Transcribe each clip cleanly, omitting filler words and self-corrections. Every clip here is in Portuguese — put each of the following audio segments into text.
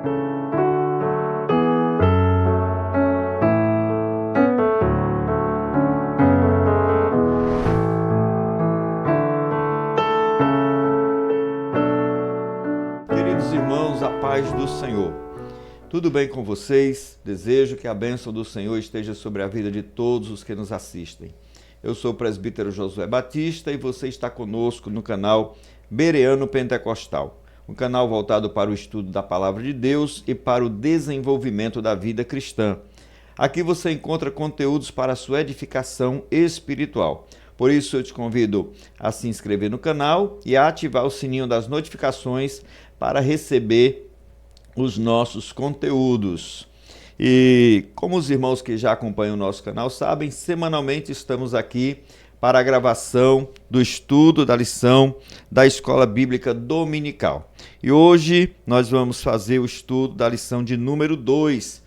Queridos irmãos, a paz do Senhor. Tudo bem com vocês? Desejo que a bênção do Senhor esteja sobre a vida de todos os que nos assistem. Eu sou o presbítero Josué Batista e você está conosco no canal Bereano Pentecostal, um canal voltado para o estudo da Palavra de Deus e para o desenvolvimento da vida cristã. Aqui você encontra conteúdos para a sua edificação espiritual. Por isso eu te convido a se inscrever no canal e a ativar o sininho das notificações para receber os nossos conteúdos. E como os irmãos que já acompanham o nosso canal sabem, semanalmente estamos aqui para a gravação do estudo da lição da Escola Bíblica Dominical. E hoje nós vamos fazer o estudo da lição de número 2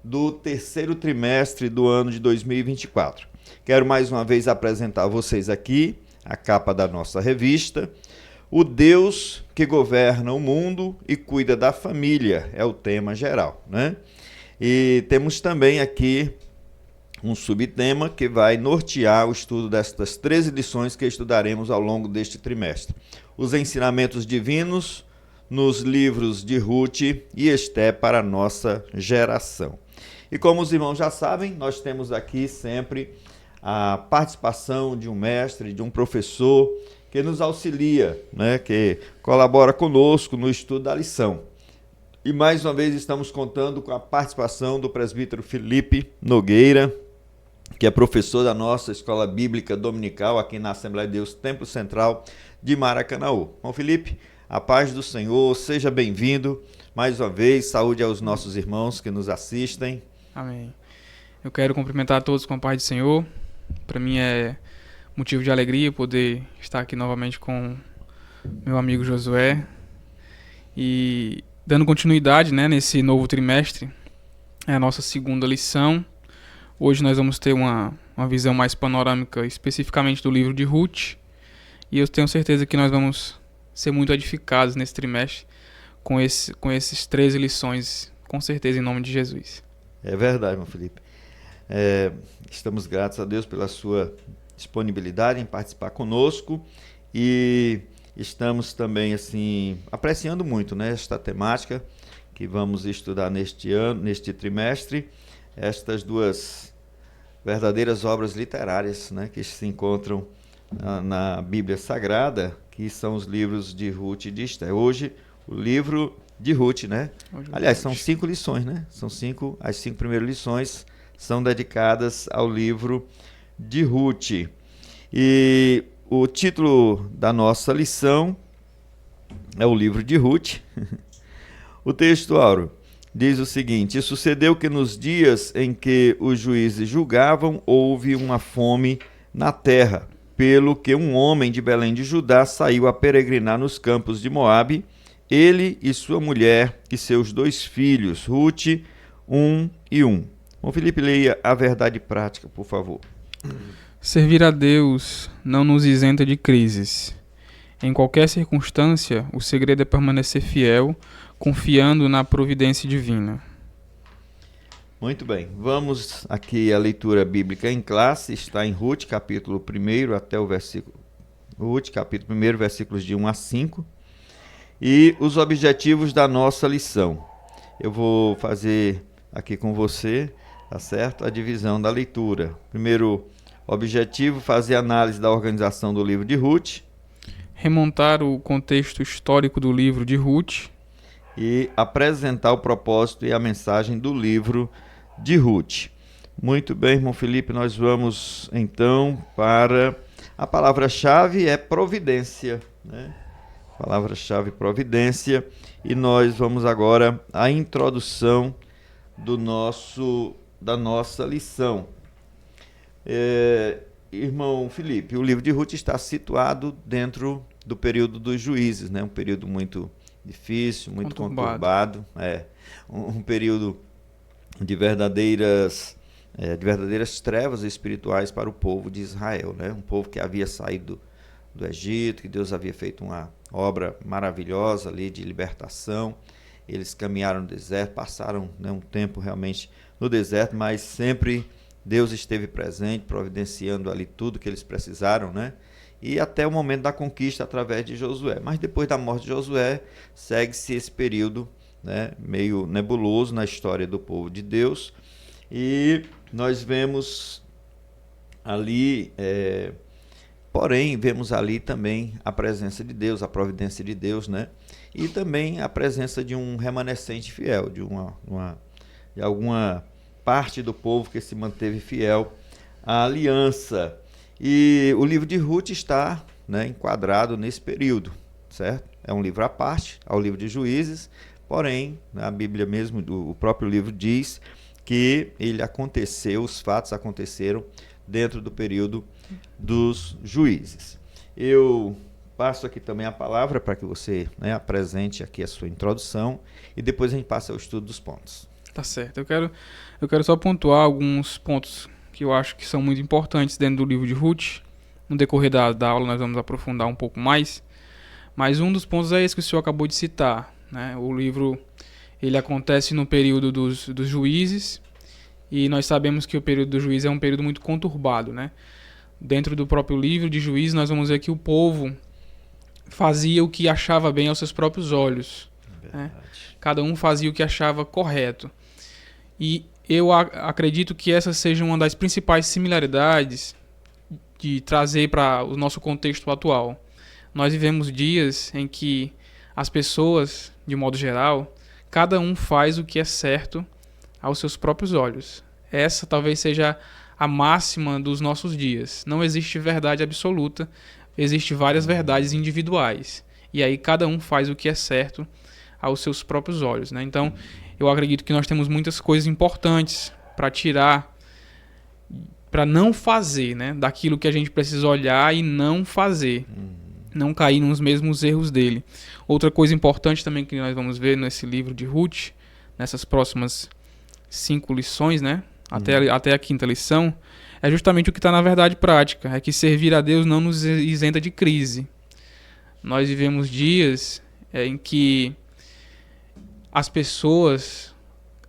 do terceiro trimestre do ano de 2024. Quero mais uma vez apresentar a vocês aqui a capa da nossa revista. O Deus que governa o mundo e cuida da família é o tema geral, né? E temos também aqui um subtema que vai nortear o estudo destas 13 lições que estudaremos ao longo deste trimestre. Os ensinamentos divinos nos livros de Ruth e Esté para a nossa geração. E como os irmãos já sabem, nós temos aqui sempre a participação de um mestre, de um professor que nos auxilia, né, que colabora conosco no estudo da lição. E mais uma vez estamos contando com a participação do presbítero Felipe Nogueira, que é professor da nossa Escola Bíblica Dominical aqui na Assembleia de Deus Templo Central de Maracanaú. Bom, Felipe, a paz do Senhor, seja bem-vindo. Mais uma vez, saúde aos nossos irmãos que nos assistem. Amém. Eu quero cumprimentar a todos com a paz do Senhor. Para mim é motivo de alegria poder estar aqui novamente com meu amigo Josué e dando continuidade, né, nesse novo trimestre. É a nossa segunda lição. Hoje nós vamos ter uma visão mais panorâmica especificamente do livro de Ruth e eu tenho certeza que nós vamos ser muito edificados nesse trimestre com esses 13 lições, com certeza, em nome de Jesus. É verdade, meu Felipe. Estamos gratos a Deus pela sua disponibilidade em participar conosco e estamos também apreciando muito, né, esta temática que vamos estudar neste trimestre, estas duas verdadeiras obras literárias, né, que se encontram na Bíblia Sagrada, que são os livros de Ruth e de Esté. Hoje o livro de Ruth, né? Aliás, são 5 lições, né? As 5 primeiras lições são dedicadas ao livro de Ruth. E o título da nossa lição é o livro de Ruth. O texto áureo diz o seguinte: E sucedeu que nos dias em que os juízes julgavam, houve uma fome na terra, pelo que um homem de Belém de Judá saiu a peregrinar nos campos de Moabe, ele e sua mulher e seus 2 filhos, Ruth 1 e 1. Bom, Felipe, leia a verdade prática, por favor. Servir a Deus não nos isenta de crises. Em qualquer circunstância, o segredo é permanecer fiel, confiando na providência divina. Muito bem, vamos aqui à leitura bíblica em classe, está em Ruth, capítulo 1 até o versículo... Ruth, capítulo 1, versículos de 1 a 5. E os objetivos da nossa lição. Eu vou fazer aqui com você, tá certo? A divisão da leitura. Primeiro objetivo, fazer análise da organização do livro de Ruth. Remontar o contexto histórico do livro de Ruth. E apresentar o propósito e a mensagem do livro de Ruth. Muito bem, irmão Felipe, nós vamos então para a palavra-chave é providência, né? Palavra-chave providência, e nós vamos agora à introdução da nossa lição. Irmão Felipe, o livro de Ruth está situado dentro do período dos juízes, né? Um período muito difícil, muito conturbado, um período de verdadeiras trevas espirituais para o povo de Israel, né? Um povo que havia saído do Egito, que Deus havia feito uma obra maravilhosa ali de libertação, eles caminharam no deserto, passaram, né, um tempo realmente no deserto, mas sempre Deus esteve presente, providenciando ali tudo que eles precisaram, né? E até o momento da conquista através de Josué. Mas depois da morte de Josué, segue-se esse período, né, meio nebuloso na história do povo de Deus. E nós vemos ali, porém, vemos ali também a presença de Deus, a providência de Deus, né? E também a presença de um remanescente fiel, de alguma parte do povo que se manteve fiel à aliança. E o livro de Ruth está, né, enquadrado nesse período, certo? É um livro à parte ao livro de Juízes, porém, a Bíblia mesmo, o próprio livro diz que os fatos aconteceram dentro do período dos juízes. Eu passo aqui também a palavra para que você, né, apresente aqui a sua introdução e depois a gente passa ao estudo dos pontos. Tá certo. Eu quero só pontuar alguns pontos que eu acho que são muito importantes dentro do livro de Ruth. No decorrer da aula nós vamos aprofundar um pouco mais, mas um dos pontos é esse que o senhor acabou de citar, né? O livro ele acontece no período dos juízes, e nós sabemos que o período dos juízes é um período muito conturbado, né? Dentro do próprio livro de Juízes nós vamos ver que o povo fazia o que achava bem aos seus próprios olhos, né? Cada um fazia o que achava correto. E eu acredito que essa seja uma das principais similaridades de trazer para o nosso contexto atual. Nós vivemos dias em que as pessoas, de modo geral, cada um faz o que é certo aos seus próprios olhos. Essa talvez seja a máxima dos nossos dias. Não existe verdade absoluta, existem várias verdades individuais. E aí cada um faz o que é certo aos seus próprios olhos, né? Então, eu acredito que nós temos muitas coisas importantes para tirar, para não fazer, né, daquilo que a gente precisa olhar e não fazer, não cair nos mesmos erros dele. Outra coisa importante também que nós vamos ver nesse livro de Ruth, nessas próximas 5 lições, né, até a 5ª lição, é justamente o que está na verdade prática, é que servir a Deus não nos isenta de crise. Nós vivemos dias em que as pessoas,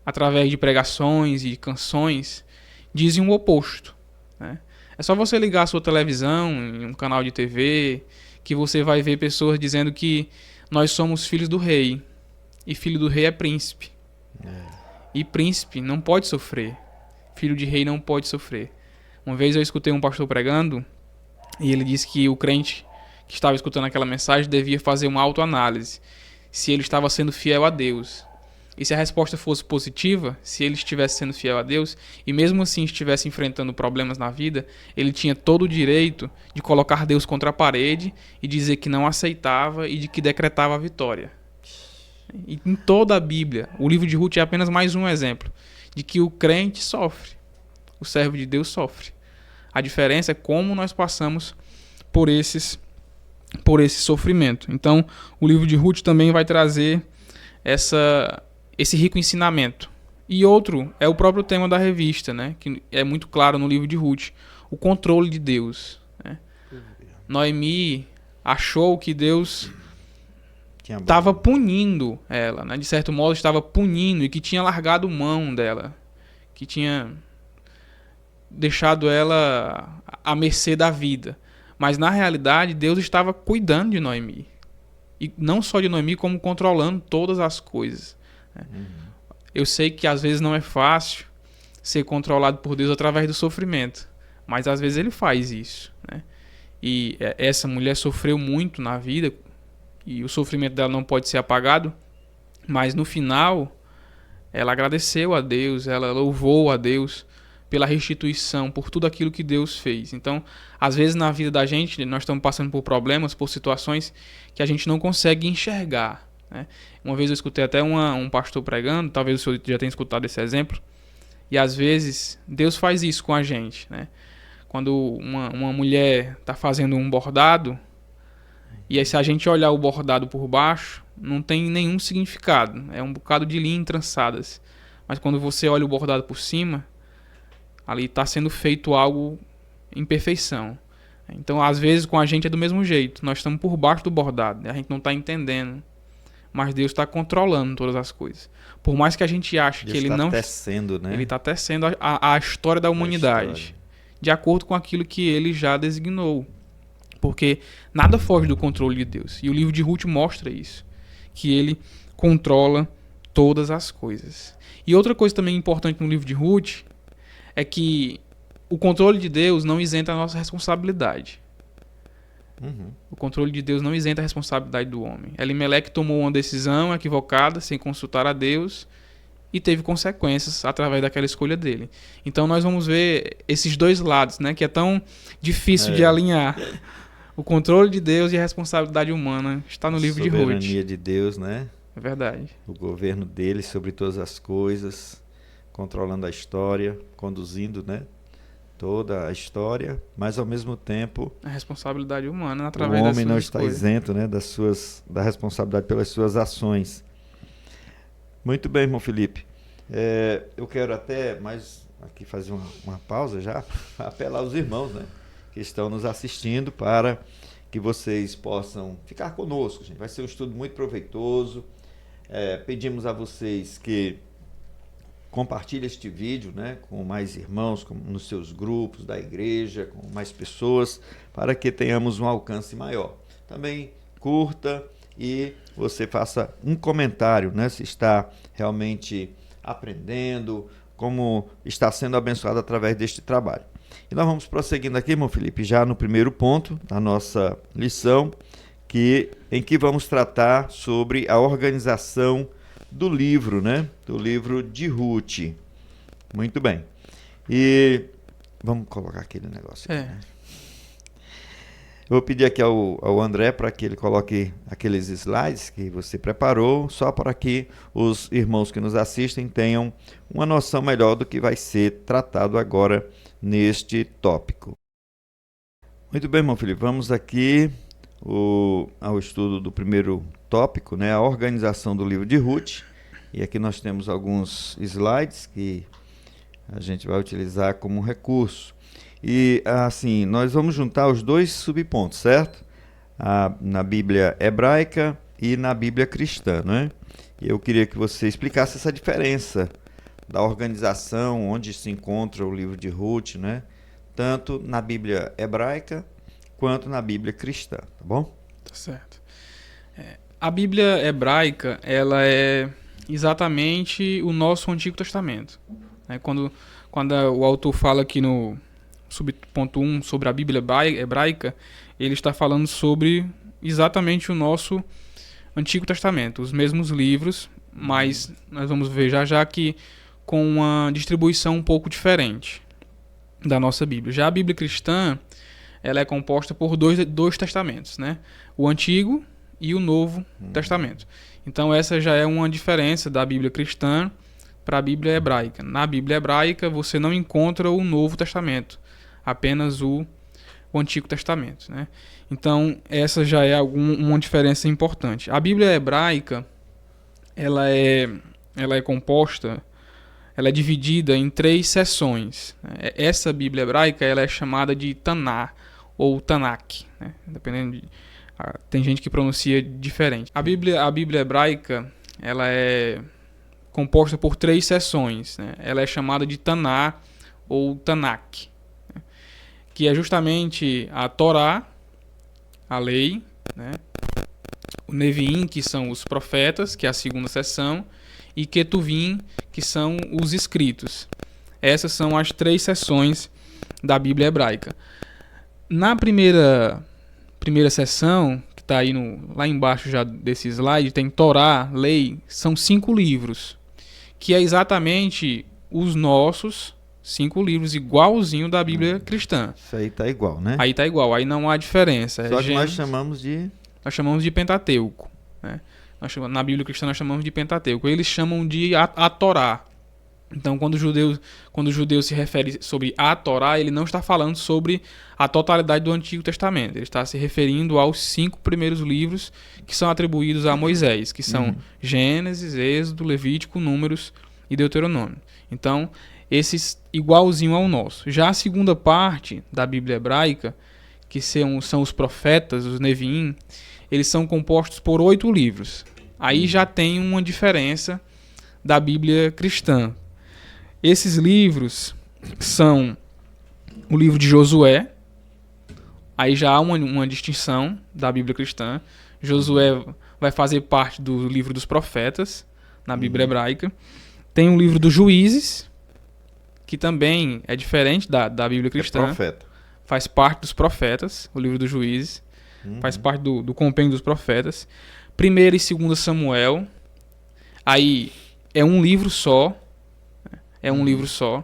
através de pregações e canções, dizem o oposto, né? É só você ligar a sua televisão, em um canal de TV, que você vai ver pessoas dizendo que nós somos filhos do rei, e filho do rei é príncipe. E príncipe não pode sofrer, filho de rei não pode sofrer. Uma vez eu escutei um pastor pregando, e ele disse que o crente que estava escutando aquela mensagem devia fazer uma autoanálise, se ele estava sendo fiel a Deus. E se a resposta fosse positiva, se ele estivesse sendo fiel a Deus, e mesmo assim estivesse enfrentando problemas na vida, ele tinha todo o direito de colocar Deus contra a parede e dizer que não aceitava e de que decretava a vitória. E em toda a Bíblia, o livro de Ruth é apenas mais um exemplo de que o crente sofre, o servo de Deus sofre. A diferença é como nós passamos por esse sofrimento. Então, o livro de Ruth também vai trazer esse rico ensinamento. E outro é o próprio tema da revista, né? Que é muito claro no livro de Ruth, o controle de Deus, né? Noemi achou que Deus estava punindo ela, né? De certo modo estava punindo, e que tinha largado mão dela, que tinha deixado ela à mercê da vida. Mas na realidade Deus estava cuidando de Noemi. E não só de Noemi, como controlando todas as coisas. Eu sei que às vezes não é fácil ser controlado por Deus através do sofrimento, mas às vezes ele faz isso, né? E essa mulher sofreu muito na vida, e o sofrimento dela não pode ser apagado, mas no final ela agradeceu a Deus, ela louvou a Deus pela restituição, por tudo aquilo que Deus fez. Então, às vezes na vida da gente, nós estamos passando por problemas, por situações que a gente não consegue enxergar, né? Uma vez eu escutei até um pastor pregando, talvez o senhor já tenha escutado esse exemplo, e às vezes Deus faz isso com a gente, né? Quando uma mulher está fazendo um bordado, e aí se a gente olhar o bordado por baixo, não tem nenhum significado, é um bocado de linhas trançadas. Mas quando você olha o bordado por cima, ali está sendo feito algo em perfeição. Então, às vezes, com a gente é do mesmo jeito. Nós estamos por baixo do bordado, a gente não está entendendo. mas Deus está controlando todas as coisas. Por mais que a gente ache Deus que ele tá não... tecendo, né? Ele está tecendo a história da humanidade, de acordo com aquilo que ele já designou. Porque nada foge do controle de Deus. E o livro de Ruth mostra isso, que ele controla todas as coisas. E outra coisa também importante no livro de Ruth é que o controle de Deus não isenta a nossa responsabilidade. O controle de Deus não isenta a responsabilidade do homem. Elimeleque tomou uma decisão equivocada, sem consultar a Deus, e teve consequências através daquela escolha dele. Então nós vamos ver esses dois lados, né, que é tão difícil de alinhar. O controle de Deus e a responsabilidade humana está no livro de Ruth. A soberania de Deus, né? É verdade. O governo dele sobre todas as coisas, controlando a história, conduzindo, né, toda a história, mas ao mesmo tempo a responsabilidade humana através o das homem suas não está escolhas. isento, né, da responsabilidade pelas suas ações. Muito bem, irmão Felipe. Eu quero até mais aqui fazer uma pausa já, apelar aos irmãos, né, que estão nos assistindo, para que vocês possam ficar conosco, gente. Vai ser um estudo muito proveitoso. Pedimos a vocês que compartilhem este vídeo, né, com mais irmãos, nos seus grupos da igreja, com mais pessoas, para que tenhamos um alcance maior. Também curta e você faça um comentário, né, se está realmente aprendendo, como está sendo abençoado através deste trabalho. E nós vamos prosseguindo aqui, irmão Felipe, já no primeiro ponto da nossa lição, em que vamos tratar sobre a organização do livro, né? Do livro de Ruth. Muito bem. E vamos colocar aquele negócio aqui, né? Eu vou pedir aqui ao André para que ele coloque aqueles slides que você preparou, só para que os irmãos que nos assistem tenham uma noção melhor do que vai ser tratado agora neste tópico. Muito bem, irmão Felipe, vamos aqui ao estudo do primeiro tópico, né, a organização do livro de Ruth. E aqui nós temos alguns slides que a gente vai utilizar como recurso. E assim, nós vamos juntar os dois subpontos, certo? Na Bíblia hebraica e na Bíblia cristã, né? E eu queria que você explicasse essa diferença da organização, onde se encontra o livro de Ruth, né? Tanto na Bíblia hebraica quanto na Bíblia cristã, tá bom? Tá certo. A Bíblia hebraica, ela é exatamente o nosso Antigo Testamento. Quando o autor fala aqui no subponto 1 sobre a Bíblia hebraica, ele está falando sobre exatamente o nosso Antigo Testamento, os mesmos livros, mas nós vamos ver já que com uma distribuição um pouco diferente da nossa Bíblia. Já a Bíblia cristã, ela é composta por dois testamentos, né? O Antigo e o Novo Testamento. Então essa já é uma diferença da Bíblia cristã para a Bíblia hebraica. Na Bíblia hebraica você não encontra o Novo Testamento, apenas o Antigo Testamento, né? Então essa já é uma diferença importante. A Bíblia hebraica, ela é composta, ela é dividida em 3 seções. Essa Bíblia hebraica, ela é chamada de Taná ou Tanakh, né? Dependendo tem gente que pronuncia diferente. A Bíblia hebraica, ela é composta por 3 seções, né? Ela é chamada de Taná ou Tanakh, né? Que é justamente a Torá, a lei, né? O Neviim, que são os profetas, que é a segunda seção, e Ketuvim, que são os escritos. Essas são as 3 seções da Bíblia hebraica. Na primeira seção, que está aí lá embaixo já desse slide, tem Torá, lei, são 5 livros, que é exatamente os nossos 5 livros, igualzinho da Bíblia cristã. Isso aí tá igual, né? Aí tá igual, aí não há diferença. Só que nós chamamos de Pentateuco, né? Na Bíblia cristã nós chamamos de Pentateuco. Eles chamam de a Torá. Então, quando o judeu se refere sobre a Torá, ele não está falando sobre a totalidade do Antigo Testamento. Ele está se referindo aos 5 primeiros livros que são atribuídos a Moisés, que são Gênesis, Êxodo, Levítico, Números e Deuteronômio. Então, esses igualzinho ao nosso. Já a segunda parte da Bíblia hebraica, que são os profetas, os Neviim, eles são compostos por 8 livros. Aí já tem uma diferença da Bíblia cristã. Esses livros são o livro de Josué. Aí já há uma distinção da Bíblia cristã. Josué vai fazer parte do livro dos profetas, na Bíblia hebraica. Tem o livro dos Juízes, que também é diferente da Bíblia cristã. É profeta. Faz parte dos profetas, o livro dos Juízes. Faz parte do compêndio dos profetas. 1º e 2º Samuel. Aí é um livro só. É um livro só.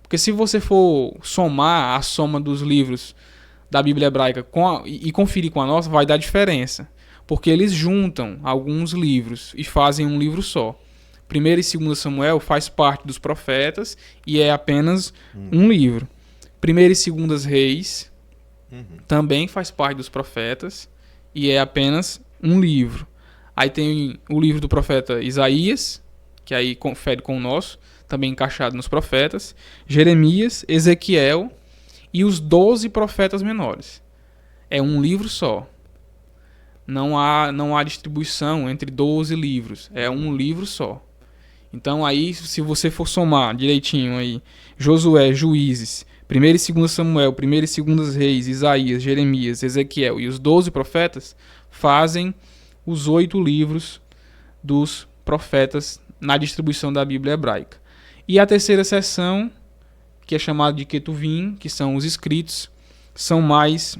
Porque se você for somar a soma dos livros da Bíblia hebraica e conferir com a nossa, vai dar diferença. Porque eles juntam alguns livros e fazem um livro só. 1º e 2º Samuel faz parte dos profetas e é apenas um livro. 1º e 2º Reis também faz parte dos profetas e é apenas um livro. Aí tem o livro do profeta Isaías, que aí confere com o nosso, também encaixado nos profetas. Jeremias, Ezequiel e os 12 profetas menores. É um livro só. Não há distribuição entre 12 livros. É um livro só. Então aí, se você for somar direitinho aí, Josué, Juízes, 1º e 2º Samuel, 1º e 2º Reis, Isaías, Jeremias, Ezequiel e os 12 profetas, fazem os 8 livros dos profetas na distribuição da Bíblia hebraica. E a terceira seção, que é chamada de Ketuvim, que são os escritos, são mais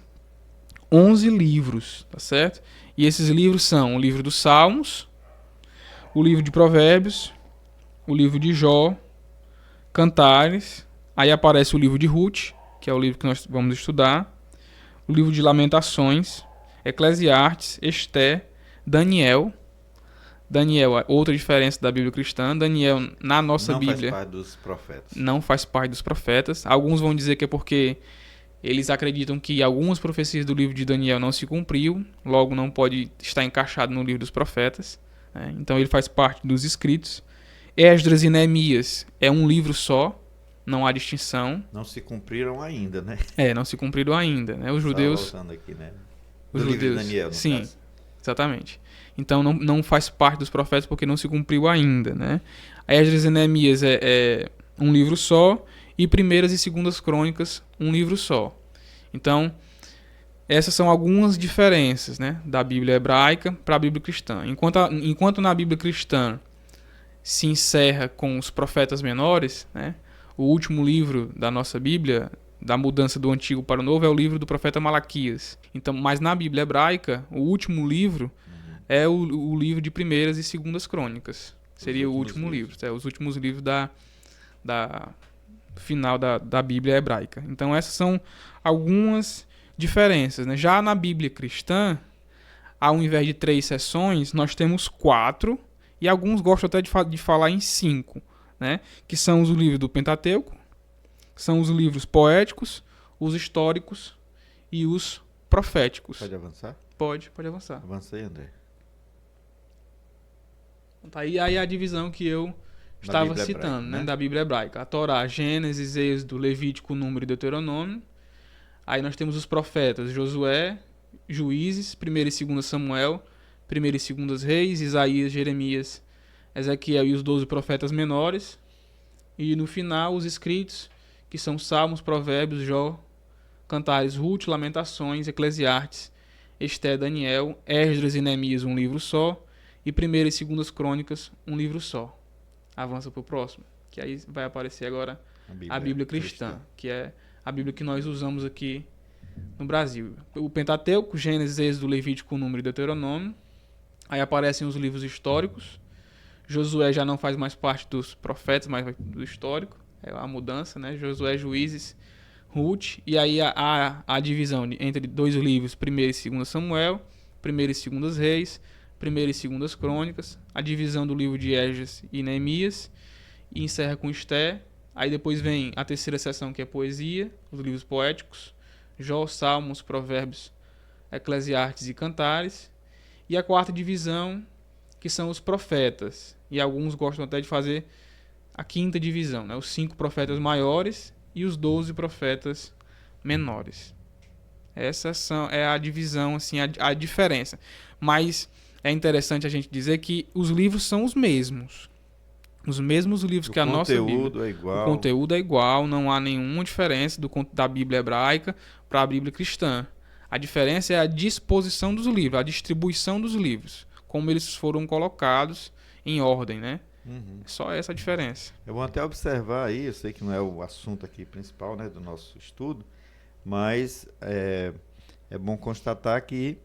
11 livros, tá certo? E esses livros são o livro dos Salmos, o livro de Provérbios, o livro de Jó, Cantares, aí aparece o livro de Ruth, que é o livro que nós vamos estudar, o livro de Lamentações, Eclesiastes, Esté, Daniel. Daniel é outra diferença da Bíblia cristã. Daniel, na nossa Bíblia, não faz parte dos profetas. Não faz parte dos profetas. Alguns vão dizer que é porque eles acreditam que algumas profecias do livro de Daniel não se cumpriu, logo não pode estar encaixado no livro dos profetas. Então ele faz parte dos escritos. Esdras e Neemias é um livro só, não há distinção. Não se cumpriram ainda, né? Não se cumpriram ainda, né? Os judeus... Só voltando aqui, né? Os livro judeus, de Daniel, no sim, caso. Exatamente. Então não faz parte dos profetas porque não se cumpriu ainda, né? Esdras e Neemias é um livro só e 1ª e 2ª Crônicas um livro só. Então essas são algumas diferenças, né, da Bíblia hebraica para a Bíblia cristã. Enquanto na Bíblia cristã se encerra com os profetas menores, né, o último livro da nossa Bíblia, da mudança do Antigo para o Novo, é o livro do profeta Malaquias. Então, mas na Bíblia hebraica, o último livro é o livro de 1ª e 2ª Crônicas. Seria o último livro. Os últimos livros da final da Bíblia hebraica. Então, essas são algumas diferenças, né? Já na Bíblia cristã, ao invés de 3 seções, nós temos 4, e alguns gostam até de falar em 5, né? Que são os livros do Pentateuco, são os livros poéticos, os históricos e os proféticos. Pode avançar? Pode avançar. Avança aí, André. Tá aí a divisão que eu estava citando, hebraica, né? Da Bíblia hebraica. A Torá, Gênesis, Êxodo, Levítico, Número e Deuteronômio. Aí nós temos os profetas, Josué, Juízes, 1º e 2º Samuel, 1º e 2º Reis, Isaías, Jeremias, Ezequiel e os 12 profetas menores. E no final, os escritos, que são Salmos, Provérbios, Jó, Cantares, Ruth, Lamentações, Eclesiastes, Esté, Daniel, Esdras e Neemias, um livro só, e 1ª e 2ª Crônicas, um livro só. Avança para o próximo, que aí vai aparecer agora a Bíblia cristã, que é a Bíblia que nós usamos aqui no Brasil. O Pentateuco, Gênesis, Êxodo, Levítico, Número e Deuteronômio. Aí aparecem os livros históricos. Josué já não faz mais parte dos profetas, mas do histórico. É a mudança, né? Josué, Juízes, Ruth. E aí a divisão entre 2 livros, 1º e 2º Samuel, 1º e 2º Reis, 1ª e 2ª Crônicas, a divisão do livro de Esdras e Neemias, e encerra com Esté. Aí depois vem a terceira seção, que é poesia, os livros poéticos, Jó, Salmos, Provérbios, Eclesiastes e Cantares. E a 4ª divisão, que são os profetas. E alguns gostam até de fazer a 5ª divisão, né? Os 5 profetas maiores e os 12 profetas menores. Essa é a divisão, assim, a diferença. Mas é interessante a gente dizer que os livros são os mesmos. Os mesmos livros que a nossa Bíblia. O conteúdo é igual. O conteúdo é igual, não há nenhuma diferença da Bíblia hebraica para a Bíblia cristã. A diferença é a disposição dos livros, a distribuição dos livros, como eles foram colocados em ordem, né? Só essa a diferença. Eu vou até observar aí, eu sei que não é o assunto aqui principal, né, do nosso estudo, mas é bom constatar que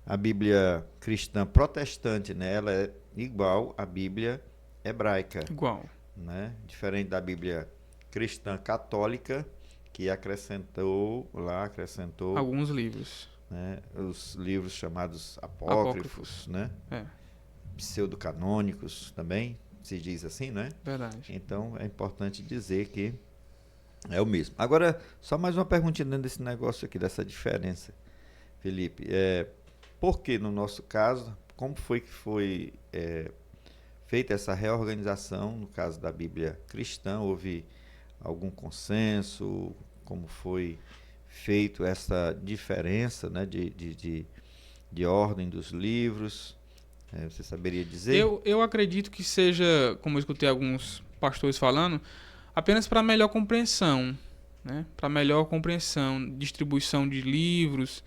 a Bíblia cristã protestante, né, ela é igual à Bíblia hebraica. Igual. Né? Diferente da Bíblia cristã católica, que acrescentou alguns livros. Né, os livros chamados apócrifos. Né? Pseudocanônicos também, se diz assim, né? Verdade. Então é importante dizer que é o mesmo. Agora, só mais uma perguntinha dentro desse negócio aqui, dessa diferença, Felipe. Por que no nosso caso, como foi que foi feita essa reorganização, no caso da Bíblia cristã, houve algum consenso, como foi feito essa diferença, né, de ordem dos livros? Você saberia dizer? Eu acredito que seja, como eu escutei alguns pastores falando, apenas para melhor compreensão, né? Para melhor compreensão, distribuição de livros.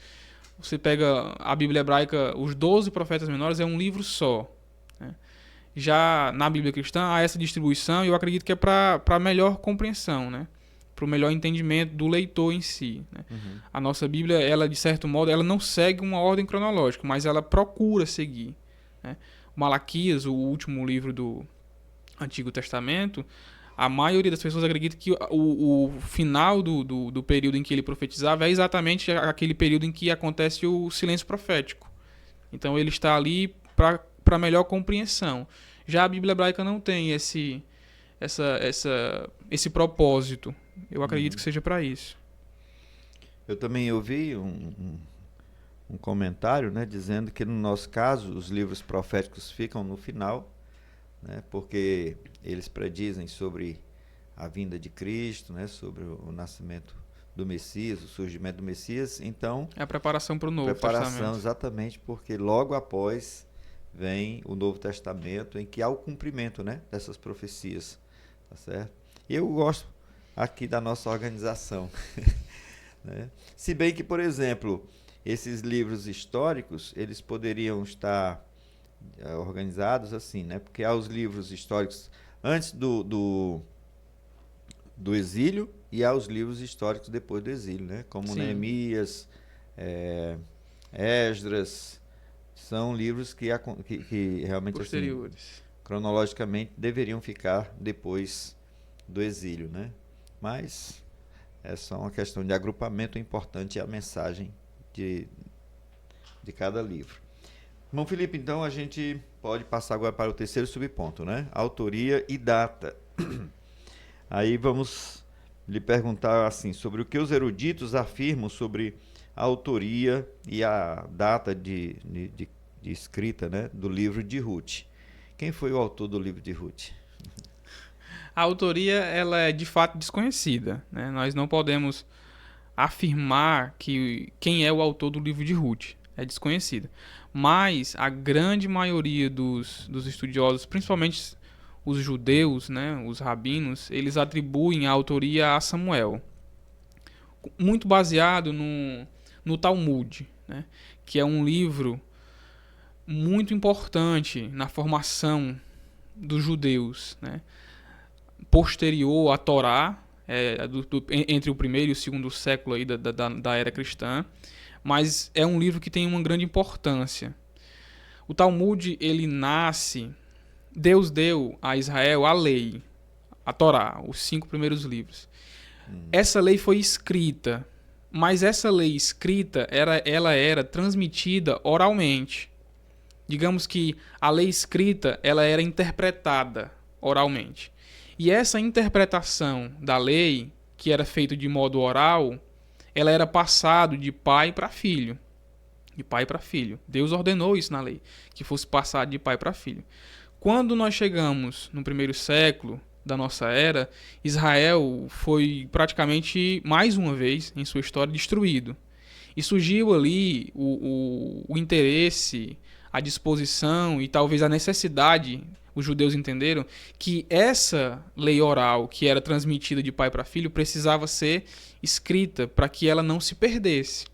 Você pega a Bíblia hebraica, os 12 profetas menores é um livro só, né? Já na Bíblia cristã há essa distribuição e eu acredito que é para melhor compreensão, né? Para o melhor entendimento do leitor em si, né? A nossa Bíblia, ela de certo modo, ela não segue uma ordem cronológica, mas ela procura seguir, né? Malaquias, o último livro do Antigo Testamento, a maioria das pessoas acredita que o final do período em que ele profetizava é exatamente aquele período em que acontece o silêncio profético. Então ele está ali para melhor compreensão. Já a Bíblia hebraica não tem esse propósito. Eu acredito que seja para isso. Eu também ouvi um comentário, né, dizendo que no nosso caso os livros proféticos ficam no final, né, porque eles predizem sobre a vinda de Cristo, né, sobre o nascimento do Messias, o surgimento do Messias. Então, é a preparação para o Novo Testamento. Exatamente, porque logo após vem o Novo Testamento, em que há o cumprimento, né, dessas profecias, tá certo? E eu gosto aqui da nossa organização, né? Se bem que, por exemplo, esses livros históricos, eles poderiam estar organizados assim, né? Porque há os livros históricos antes do exílio e há os livros históricos depois do exílio, né? Como Sim. Neemias, Esdras, são livros que realmente posteriores, assim, cronologicamente deveriam ficar depois do exílio, né? Mas é só uma questão de agrupamento, importante é a mensagem de cada livro. Irmão Felipe, então a gente pode passar agora para o terceiro subponto, né? Autoria e data. Aí vamos lhe perguntar assim, sobre o que os eruditos afirmam sobre a autoria e a data de escrita, né, do livro de Ruth. Quem foi o autor do livro de Ruth? A autoria, ela é de fato desconhecida, né? Nós não podemos afirmar quem é o autor do livro de Ruth. É desconhecida. Mas a grande maioria dos estudiosos, principalmente os judeus, né, os rabinos, eles atribuem a autoria a Samuel. Muito baseado no Talmud, né, que é um livro muito importante na formação dos judeus, né, posterior à Torá, entre o primeiro e o segundo século aí da era cristã, mas é um livro que tem uma grande importância. O Talmud, ele nasce... Deus deu a Israel a lei, a Torá, os 5 primeiros livros. Essa lei foi escrita, mas essa lei escrita, ela era transmitida oralmente. Digamos que a lei escrita, ela era interpretada oralmente. E essa interpretação da lei, que era feita de modo oral, ela era passado de pai para filho. De pai para filho. Deus ordenou isso na lei, que fosse passado de pai para filho. Quando nós chegamos no primeiro século da nossa era, Israel foi praticamente, mais uma vez, em sua história, destruído. E surgiu ali o interesse, a disposição e talvez a necessidade, os judeus entenderam que essa lei oral que era transmitida de pai para filho precisava ser escrita para que ela não se perdesse.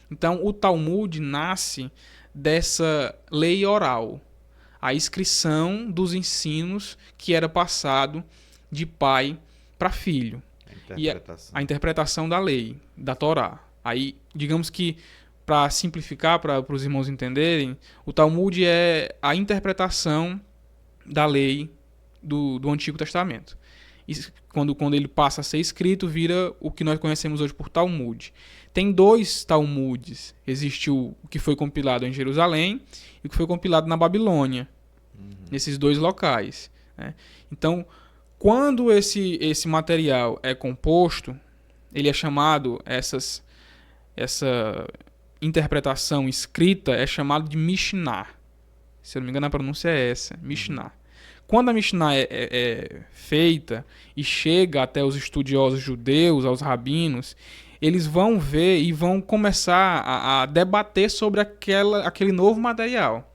Então, o Talmud nasce dessa lei oral, a inscrição dos ensinos que era passado de pai para filho. A interpretação da lei, da Torá. Aí, digamos que, para simplificar, para os irmãos entenderem, o Talmud é a interpretação da lei do Antigo Testamento. E quando ele passa a ser escrito, vira o que nós conhecemos hoje por Talmud. Tem 2 Talmudes. Existe o que foi compilado em Jerusalém e o que foi compilado na Babilônia. Nesses 2 locais. Né? Então, quando esse material é composto, ele é chamado, essa interpretação escrita é chamado de Mishnah. Se eu não me engano, a pronúncia é essa, Mishnah. Quando a Mishnah é feita e chega até os estudiosos judeus, aos rabinos, eles vão ver e vão começar a debater sobre aquele novo material.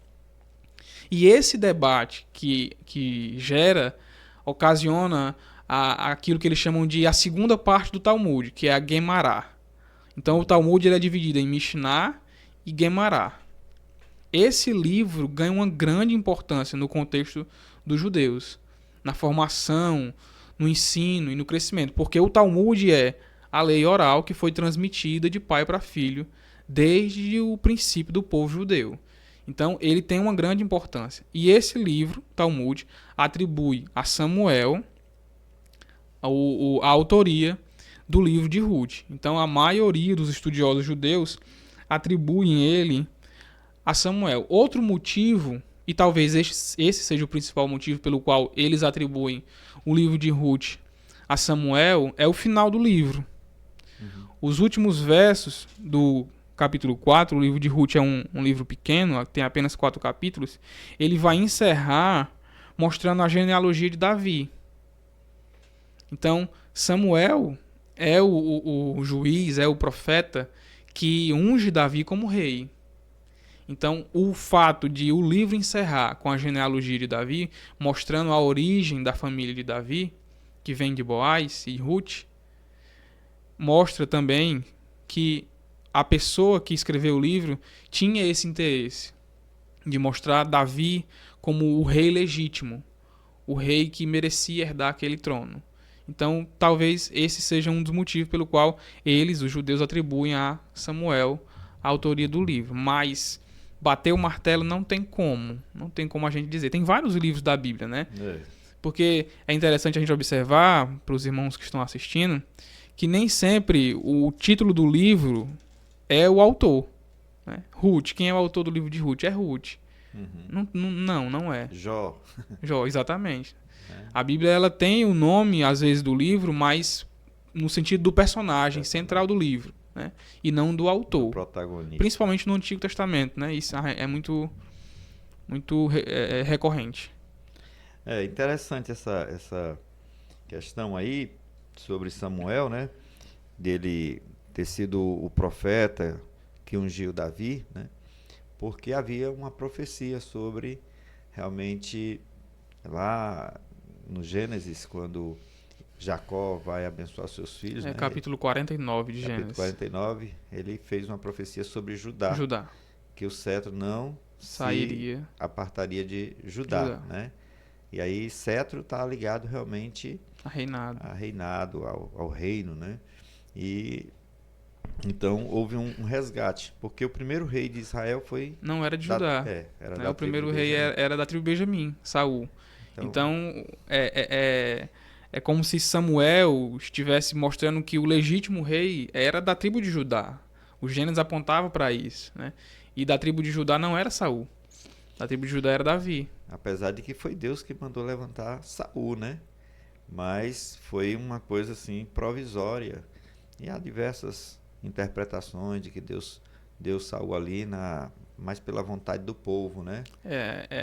E esse debate que ocasiona aquilo que eles chamam de a segunda parte do Talmud, que é a Gemara. Então o Talmud ele é dividido em Mishnah e Gemara. Esse livro ganha uma grande importância no contexto dos judeus, na formação, no ensino e no crescimento, porque o Talmud é a lei oral que foi transmitida de pai para filho desde o princípio do povo judeu. Então, ele tem uma grande importância. E esse livro, Talmud, atribui a Samuel a autoria do livro de Ruth. Então, a maioria dos estudiosos judeus atribuem ele a Samuel. Outro motivo, e talvez esse seja o principal motivo pelo qual eles atribuem o livro de Ruth a Samuel, é o final do livro. Os últimos versos do capítulo 4, o livro de Ruth é um livro pequeno, tem apenas 4 capítulos, ele vai encerrar mostrando a genealogia de Davi. Então, Samuel é o juiz, é o profeta que unge Davi como rei. Então, o fato de o livro encerrar com a genealogia de Davi, mostrando a origem da família de Davi, que vem de Boaz e Ruth, mostra também que a pessoa que escreveu o livro tinha esse interesse de mostrar Davi como o rei legítimo, o rei que merecia herdar aquele trono. Então, talvez esse seja um dos motivos pelo qual eles, os judeus, atribuem a Samuel a autoria do livro. Mas bater o martelo não tem como a gente dizer. Tem vários livros da Bíblia, né? Porque é interessante a gente observar, para os irmãos que estão assistindo, que nem sempre o título do livro é o autor. Né? Ruth, quem é o autor do livro de Ruth? É Ruth. Não é. Jó, exatamente. A Bíblia ela tem o nome, às vezes, do livro, mas no sentido do personagem central do livro, né? E não do autor. Do protagonista. Principalmente no Antigo Testamento, né? Isso é muito recorrente. É interessante essa questão aí sobre Samuel, né? Dele ter sido o profeta que ungiu Davi, né? Porque havia uma profecia sobre realmente lá no Gênesis, quando Jacó vai abençoar seus filhos, né? Capítulo 49 de Gênesis. Capítulo 49, ele fez uma profecia sobre Judá. Que o cetro não se apartaria de Judá, né? E aí cetro está ligado realmente a reinado, ao reino, né? E então houve um resgate, porque o primeiro rei de Israel foi... Não era de Judá. Era da o primeiro rei era da tribo de Benjamim, Saul. Então é como se Samuel estivesse mostrando que o legítimo rei era da tribo de Judá. O Gênesis apontava para isso, né? E da tribo de Judá não era Saul. Da tribo de Judá era Davi. Apesar de que foi Deus que mandou levantar Saul, né? Mas foi uma coisa assim provisória. E há diversas interpretações de que Deus deu Saul ali mais pela vontade do povo, né?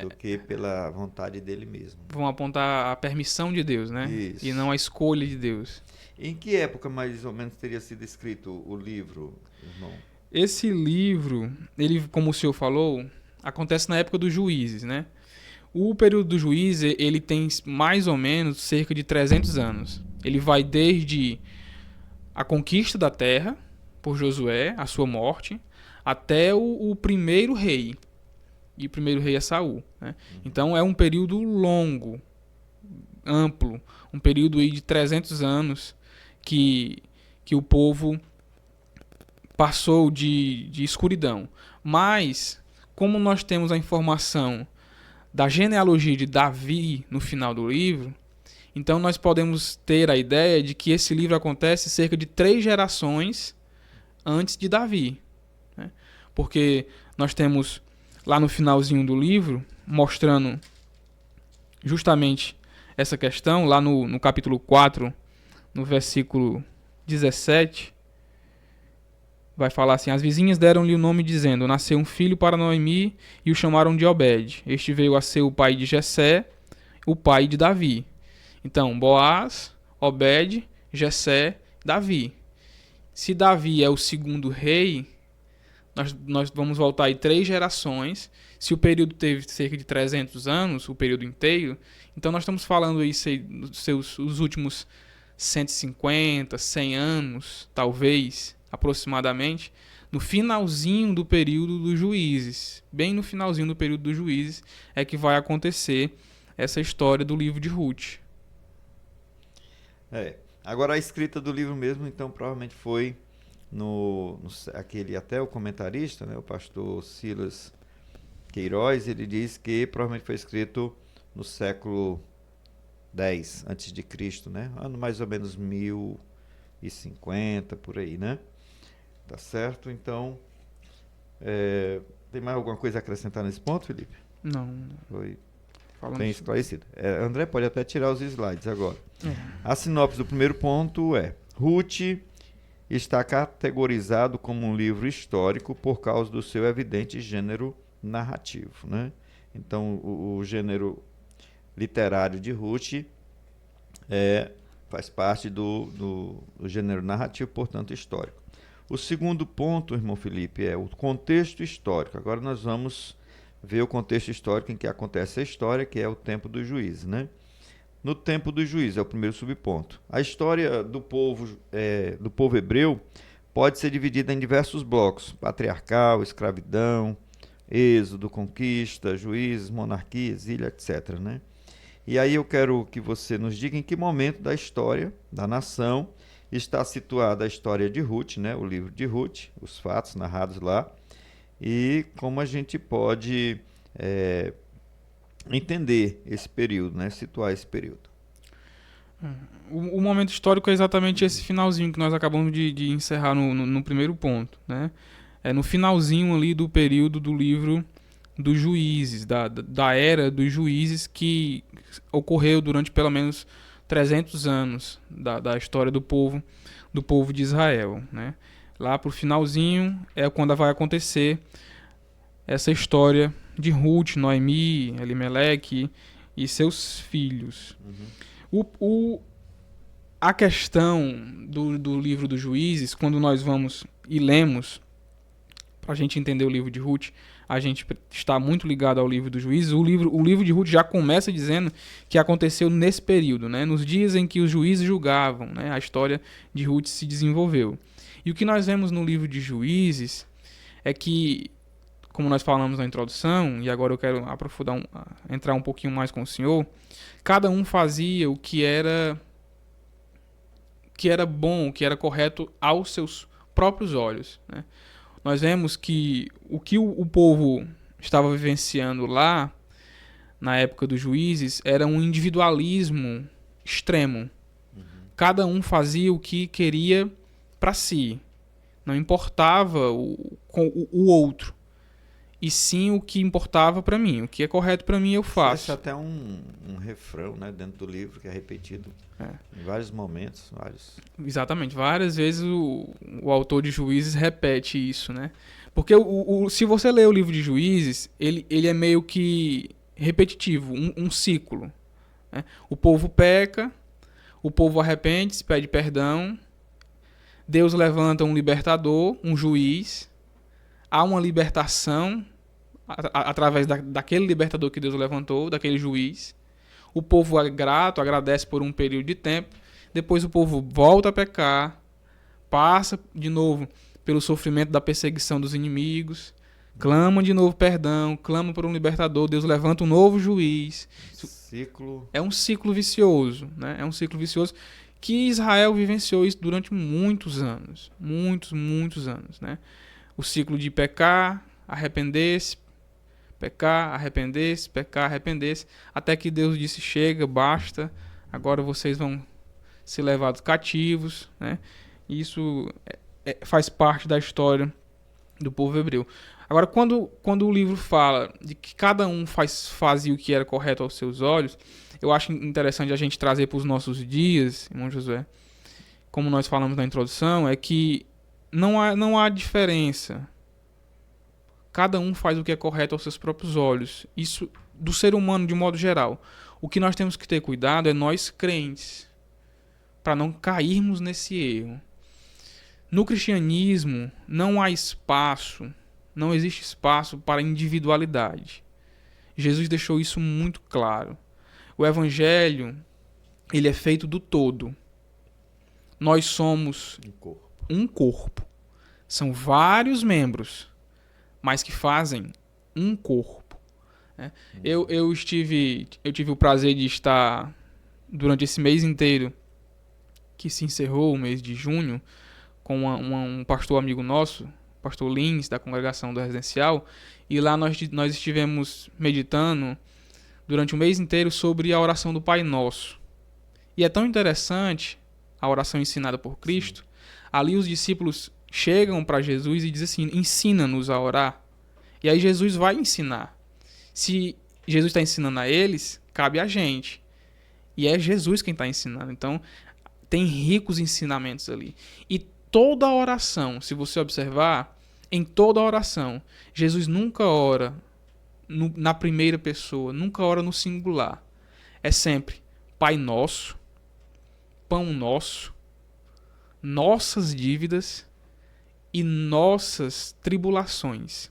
Do que pela vontade dele mesmo. Vão apontar a permissão de Deus, né? Isso. E não a escolha de Deus. Em que época mais ou menos teria sido escrito o livro, irmão? Esse livro, ele, como o senhor falou, acontece na época dos juízes, né? O período dos juízes, ele tem mais ou menos cerca de 300 anos. Ele vai desde a conquista da terra por Josué, a sua morte, até o primeiro rei. E o primeiro rei é Saul, né? Então é um período longo, amplo, um período aí de 300 anos que o povo passou de escuridão. Mas, como nós temos a informação da genealogia de Davi no final do livro, então nós podemos ter a ideia de que esse livro acontece cerca de 3 gerações antes de Davi, né? Porque nós temos lá no finalzinho do livro, mostrando justamente essa questão, lá no capítulo 4, no versículo 17, vai falar assim: as vizinhas deram-lhe o nome dizendo, nasceu um filho para Noemi e o chamaram de Obed. Este veio a ser o pai de Jessé, o pai de Davi. Então, Boaz, Obed, Jessé, Davi. Se Davi é o segundo rei, nós vamos voltar aí 3 gerações. Se o período teve cerca de 300 anos, o período inteiro, então nós estamos falando aí os últimos 150, 100 anos, talvez, aproximadamente, no finalzinho do período dos juízes. Bem no finalzinho do período dos juízes é que vai acontecer essa história do livro de Ruth. Agora a escrita do livro mesmo, então, provavelmente foi aquele, até o comentarista, né, o pastor Silas Queiroz, ele diz que provavelmente foi escrito no século X antes de Cristo, né? Ano mais ou menos 1050, por aí, né? Tá certo? Então, tem mais alguma coisa a acrescentar nesse ponto, Felipe? Não. Foi bem esclarecido. André, pode até tirar os slides agora. A sinopse do primeiro ponto é: Ruth está categorizado como um livro histórico por causa do seu evidente gênero narrativo, né? Então, o gênero literário de Ruth faz parte do gênero narrativo, portanto, histórico. O segundo ponto, irmão Felipe, é o contexto histórico. Agora nós vamos ver o contexto histórico em que acontece a história, que é o tempo dos juízes, né? No tempo dos juízes, é o primeiro subponto. A história do povo hebreu pode ser dividida em diversos blocos: patriarcal, escravidão, êxodo, conquista, juízes, monarquia, exílio, etc., né? E aí eu quero que você nos diga em que momento da história da nação está situada a história de Ruth, né? O livro de Ruth, os fatos narrados lá, e como a gente pode entender esse período, né? Situar esse período. O momento histórico é exatamente esse finalzinho que nós acabamos de encerrar no primeiro ponto, né? É no finalzinho ali do período do livro dos juízes, da era dos juízes, que ocorreu durante pelo menos 300 anos da história do povo de Israel, né? Lá pro finalzinho é quando vai acontecer essa história de Ruth, Noemi, Elimeleque e seus filhos. A questão do livro dos juízes, quando nós vamos e lemos, para a gente entender o livro de Ruth, a gente está muito ligado ao livro dos juízes. O livro de Ruth já começa dizendo que aconteceu nesse período, né? Nos dias em que os juízes julgavam, né? A história de Ruth se desenvolveu. E o que nós vemos no livro de Juízes é que, como nós falamos na introdução, e agora eu quero entrar um pouquinho mais com o senhor, cada um fazia o que era bom, o que era correto aos seus próprios olhos, né? Nós vemos que o povo estava vivenciando lá, na época dos juízes, era um individualismo extremo. Cada um fazia o que queria para si. Não importava o outro. E sim o que importava para mim. O que é correto para mim, eu faço. Esse é até um refrão, né, dentro do livro, que é repetido em vários momentos. Exatamente. Várias vezes o autor de Juízes repete isso, né? Porque se você ler o livro de Juízes, ele é meio que repetitivo, um ciclo, né? O povo peca, o povo arrepende-se, pede perdão, Deus levanta um libertador, um juiz, há uma libertação, através daquele libertador que Deus levantou, daquele juiz. O povo é grato, agradece por um período de tempo. Depois o povo volta a pecar, passa de novo pelo sofrimento da perseguição dos inimigos, clama de novo perdão, clama por um libertador, Deus levanta um novo juiz. É um ciclo vicioso, né? É um ciclo vicioso que Israel vivenciou isso durante muitos anos. Muitos anos, né? O ciclo de pecar, arrepender-se, pecar, arrepender-se, pecar, arrepender-se, até que Deus disse: chega, basta, agora vocês vão ser levados cativos, né? Isso faz parte da história do povo hebreu. Agora, quando o livro fala de que cada um fazia o que era correto aos seus olhos, eu acho interessante a gente trazer para os nossos dias, irmão Josué, como nós falamos na introdução, é que não há diferença. Cada um faz o que é correto aos seus próprios olhos. Isso do ser humano de modo geral. O que nós temos que ter cuidado é nós crentes, para não cairmos nesse erro. No cristianismo não há espaço, não existe espaço para individualidade. Jesus deixou isso muito claro. O evangelho, ele é feito do todo. Nós somos um corpo. São vários membros, mas que fazem um corpo. Eu tive o prazer de estar durante esse mês inteiro, que se encerrou o mês de junho, com um pastor amigo nosso, pastor Lins, da congregação do Residencial, e lá nós estivemos meditando durante o mês inteiro sobre a oração do Pai Nosso. E é tão interessante a oração ensinada por Cristo. Ali os discípulos chegam para Jesus e dizem assim: ensina-nos a orar. E aí Jesus vai ensinar. Se Jesus está ensinando a eles, cabe a gente. E é Jesus quem está ensinando. Então, tem ricos ensinamentos ali. E toda a oração, se você observar, em toda a oração, Jesus nunca ora na primeira pessoa, nunca ora no singular. É sempre Pai Nosso, Pão Nosso, nossas dívidas e nossas tribulações.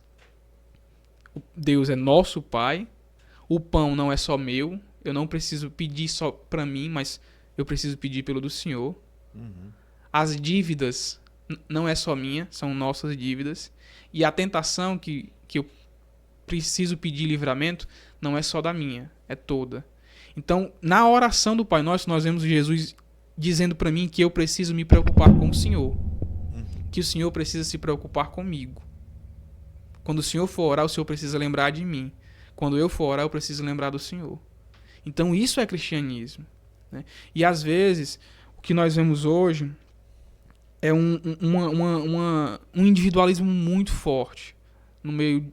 Deus é nosso Pai, o pão não é só meu, eu não preciso pedir só para mim, mas eu preciso pedir pelo do Senhor. As dívidas não é só minha, são nossas dívidas. E a tentação que eu preciso pedir livramento não é só da minha, é toda. Então, na oração do Pai Nosso, nós vemos Jesus dizendo para mim que eu preciso me preocupar com o Senhor. Que o Senhor precisa se preocupar comigo. Quando o Senhor for orar, o Senhor precisa lembrar de mim. Quando eu for orar, eu preciso lembrar do Senhor. Então, isso é cristianismo, né? E às vezes, o que nós vemos hoje é um individualismo muito forte no meio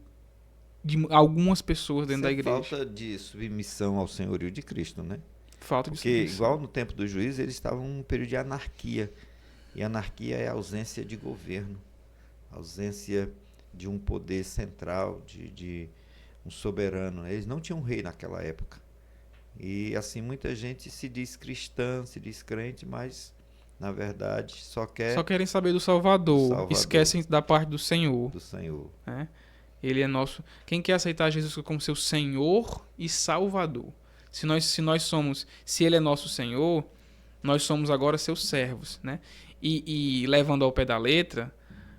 de algumas pessoas dentro da igreja. Falta de submissão ao senhorio de Cristo, né? Falta de Porque, submissão. igual no tempo dos juízes, eles estavam num período de anarquia. E anarquia é a ausência de governo, ausência de um poder central, de um soberano. Eles não tinham rei naquela época. E assim, muita gente se diz cristã, se diz crente, mas na verdade só querem saber do Salvador. Esquecem da parte do Senhor. Né? Ele é nosso. Quem quer aceitar Jesus como seu Senhor e Salvador? Se ele é nosso Senhor, nós somos agora seus servos, né? E levando ao pé da letra,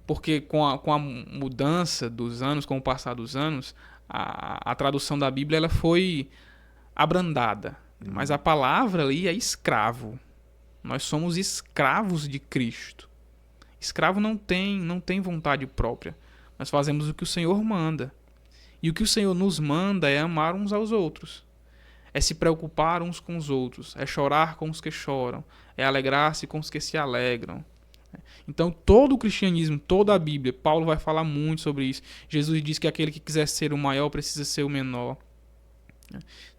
porque com a mudança dos anos, com o passar dos anos, a tradução da Bíblia ela foi abrandada. Mas a palavra ali é escravo. Nós somos escravos de Cristo. Escravo não tem vontade própria. Nós fazemos o que o Senhor manda. E o que o Senhor nos manda é amar uns aos outros. É se preocupar uns com os outros. É chorar com os que choram. É alegrar-se com os que se alegram. Então, todo o cristianismo, toda a Bíblia, Paulo vai falar muito sobre isso. Jesus diz que aquele que quiser ser o maior precisa ser o menor.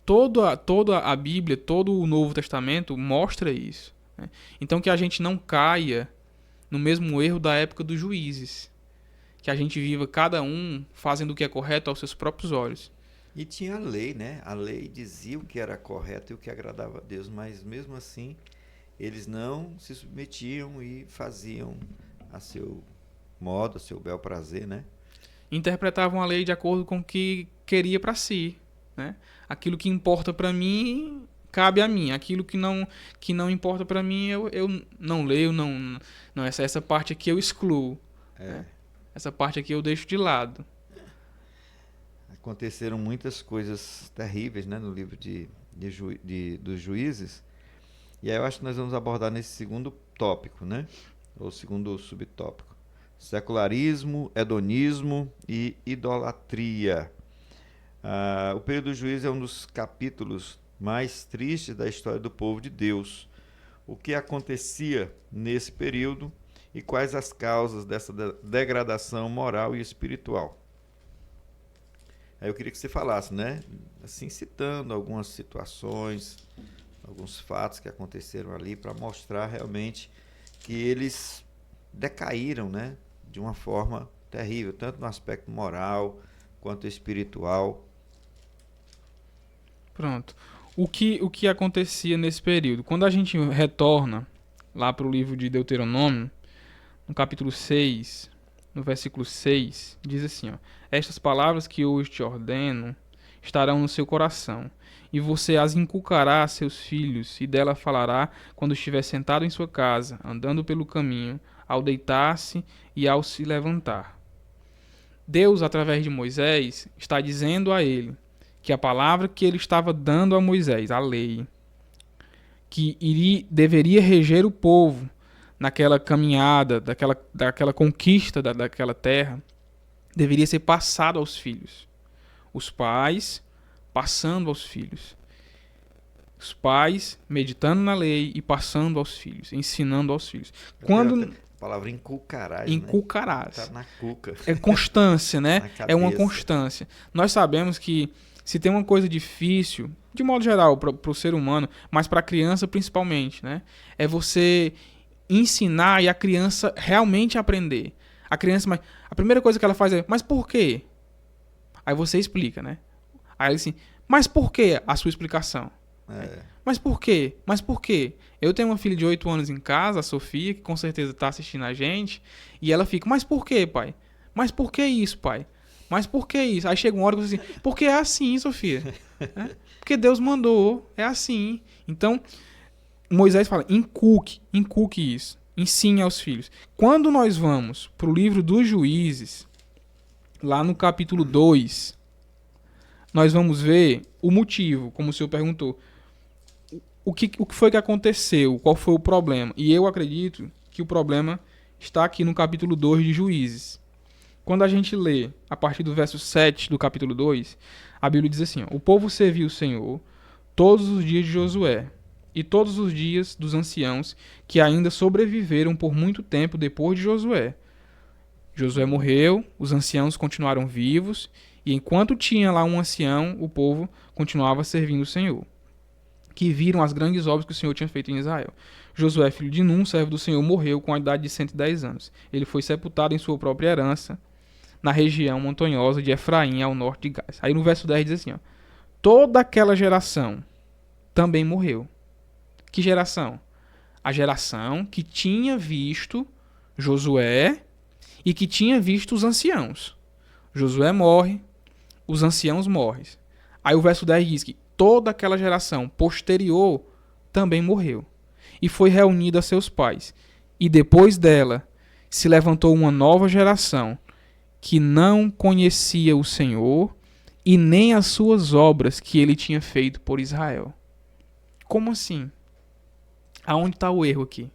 Toda a Bíblia, todo o Novo Testamento mostra isso. Então, que a gente não caia no mesmo erro da época dos juízes. Que a gente viva cada um fazendo o que é correto aos seus próprios olhos. E tinha a lei, né? A lei dizia o que era correto e o que agradava a Deus, mas mesmo assim eles não se submetiam e faziam a seu modo, a seu bel prazer, né? interpretavam a lei de acordo com o que queria para si, né? Aquilo que importa para mim cabe a mim. Aquilo que não importa para mim eu não leio, não essa parte aqui eu excluo. Né? Essa parte aqui eu deixo de lado. Aconteceram muitas coisas terríveis, né, no livro dos Juízes. E aí eu acho que nós vamos abordar nesse segundo tópico, né? Ou segundo subtópico. Secularismo, hedonismo e idolatria. O período dos Juízes é um dos capítulos mais tristes da história do povo de Deus. O que acontecia nesse período e quais as causas dessa degradação moral e espiritual. Aí eu queria que você falasse, né? Assim, citando algumas situações, alguns fatos que aconteceram ali para mostrar realmente que eles decaíram, né? De uma forma terrível, tanto no aspecto moral quanto espiritual. Pronto. O que acontecia nesse período? Quando a gente retorna lá para o livro de Deuteronômio, no capítulo 6, no versículo 6, diz assim, ó: estas palavras que hoje te ordeno estarão no seu coração, e você as inculcará a seus filhos, e dela falará quando estiver sentado em sua casa, andando pelo caminho, ao deitar-se e ao se levantar. Deus, através de Moisés, está dizendo a ele que a palavra que ele estava dando a Moisés, a lei, que deveria reger o povo naquela caminhada, daquela conquista daquela terra, deveria ser passado aos filhos. Os pais passando aos filhos. Os pais meditando na lei e passando aos filhos, ensinando aos filhos. Quando A palavra inculcarás, inculcarás. Né? Tá na cuca. É constância, né? É uma constância. Nós sabemos que se tem uma coisa difícil, de modo geral, para o ser humano, mas para a criança principalmente, né? É você ensinar e a criança realmente aprender. A primeira coisa que ela faz é: mas por quê? Aí você explica, né? Aí assim: mas por quê a sua explicação? Mas por quê? Mas por quê? Eu tenho uma filha de 8 anos em casa, a Sofia, que com certeza está assistindo a gente, e ela fica: mas por quê, pai? Mas por que isso, pai? Mas por que isso? Aí chega uma hora que você diz assim: porque é assim, Sofia. Porque Deus mandou, é assim. Então, Moisés fala: inculque isso. Ensine aos filhos. Quando nós vamos para o livro dos Juízes, lá no capítulo 2, nós vamos ver o motivo, como o senhor perguntou. O que foi que aconteceu? Qual foi o problema? E eu acredito que o problema está aqui no capítulo 2 de Juízes. Quando a gente lê a partir do verso 7 do capítulo 2, a Bíblia diz assim: ó: o povo serviu o Senhor todos os dias de Josué e todos os dias dos anciãos que ainda sobreviveram por muito tempo depois de Josué. Josué morreu, os anciãos continuaram vivos, e enquanto tinha lá um ancião, o povo continuava servindo o Senhor, que viram as grandes obras que o Senhor tinha feito em Israel. Josué, filho de Num, servo do Senhor, morreu com a idade de 110 anos. Ele foi sepultado em sua própria herança, na região montanhosa de Efraim, ao norte de Gás. Aí no verso 10 diz assim: ó: toda aquela geração também morreu. Que geração? A geração que tinha visto Josué e que tinha visto os anciãos. Josué morre, os anciãos morrem. Aí o verso 10 diz que toda aquela geração posterior também morreu e foi reunida a seus pais. E depois dela se levantou uma nova geração que não conhecia o Senhor e nem as suas obras que ele tinha feito por Israel. Como assim? Aonde está o erro aqui?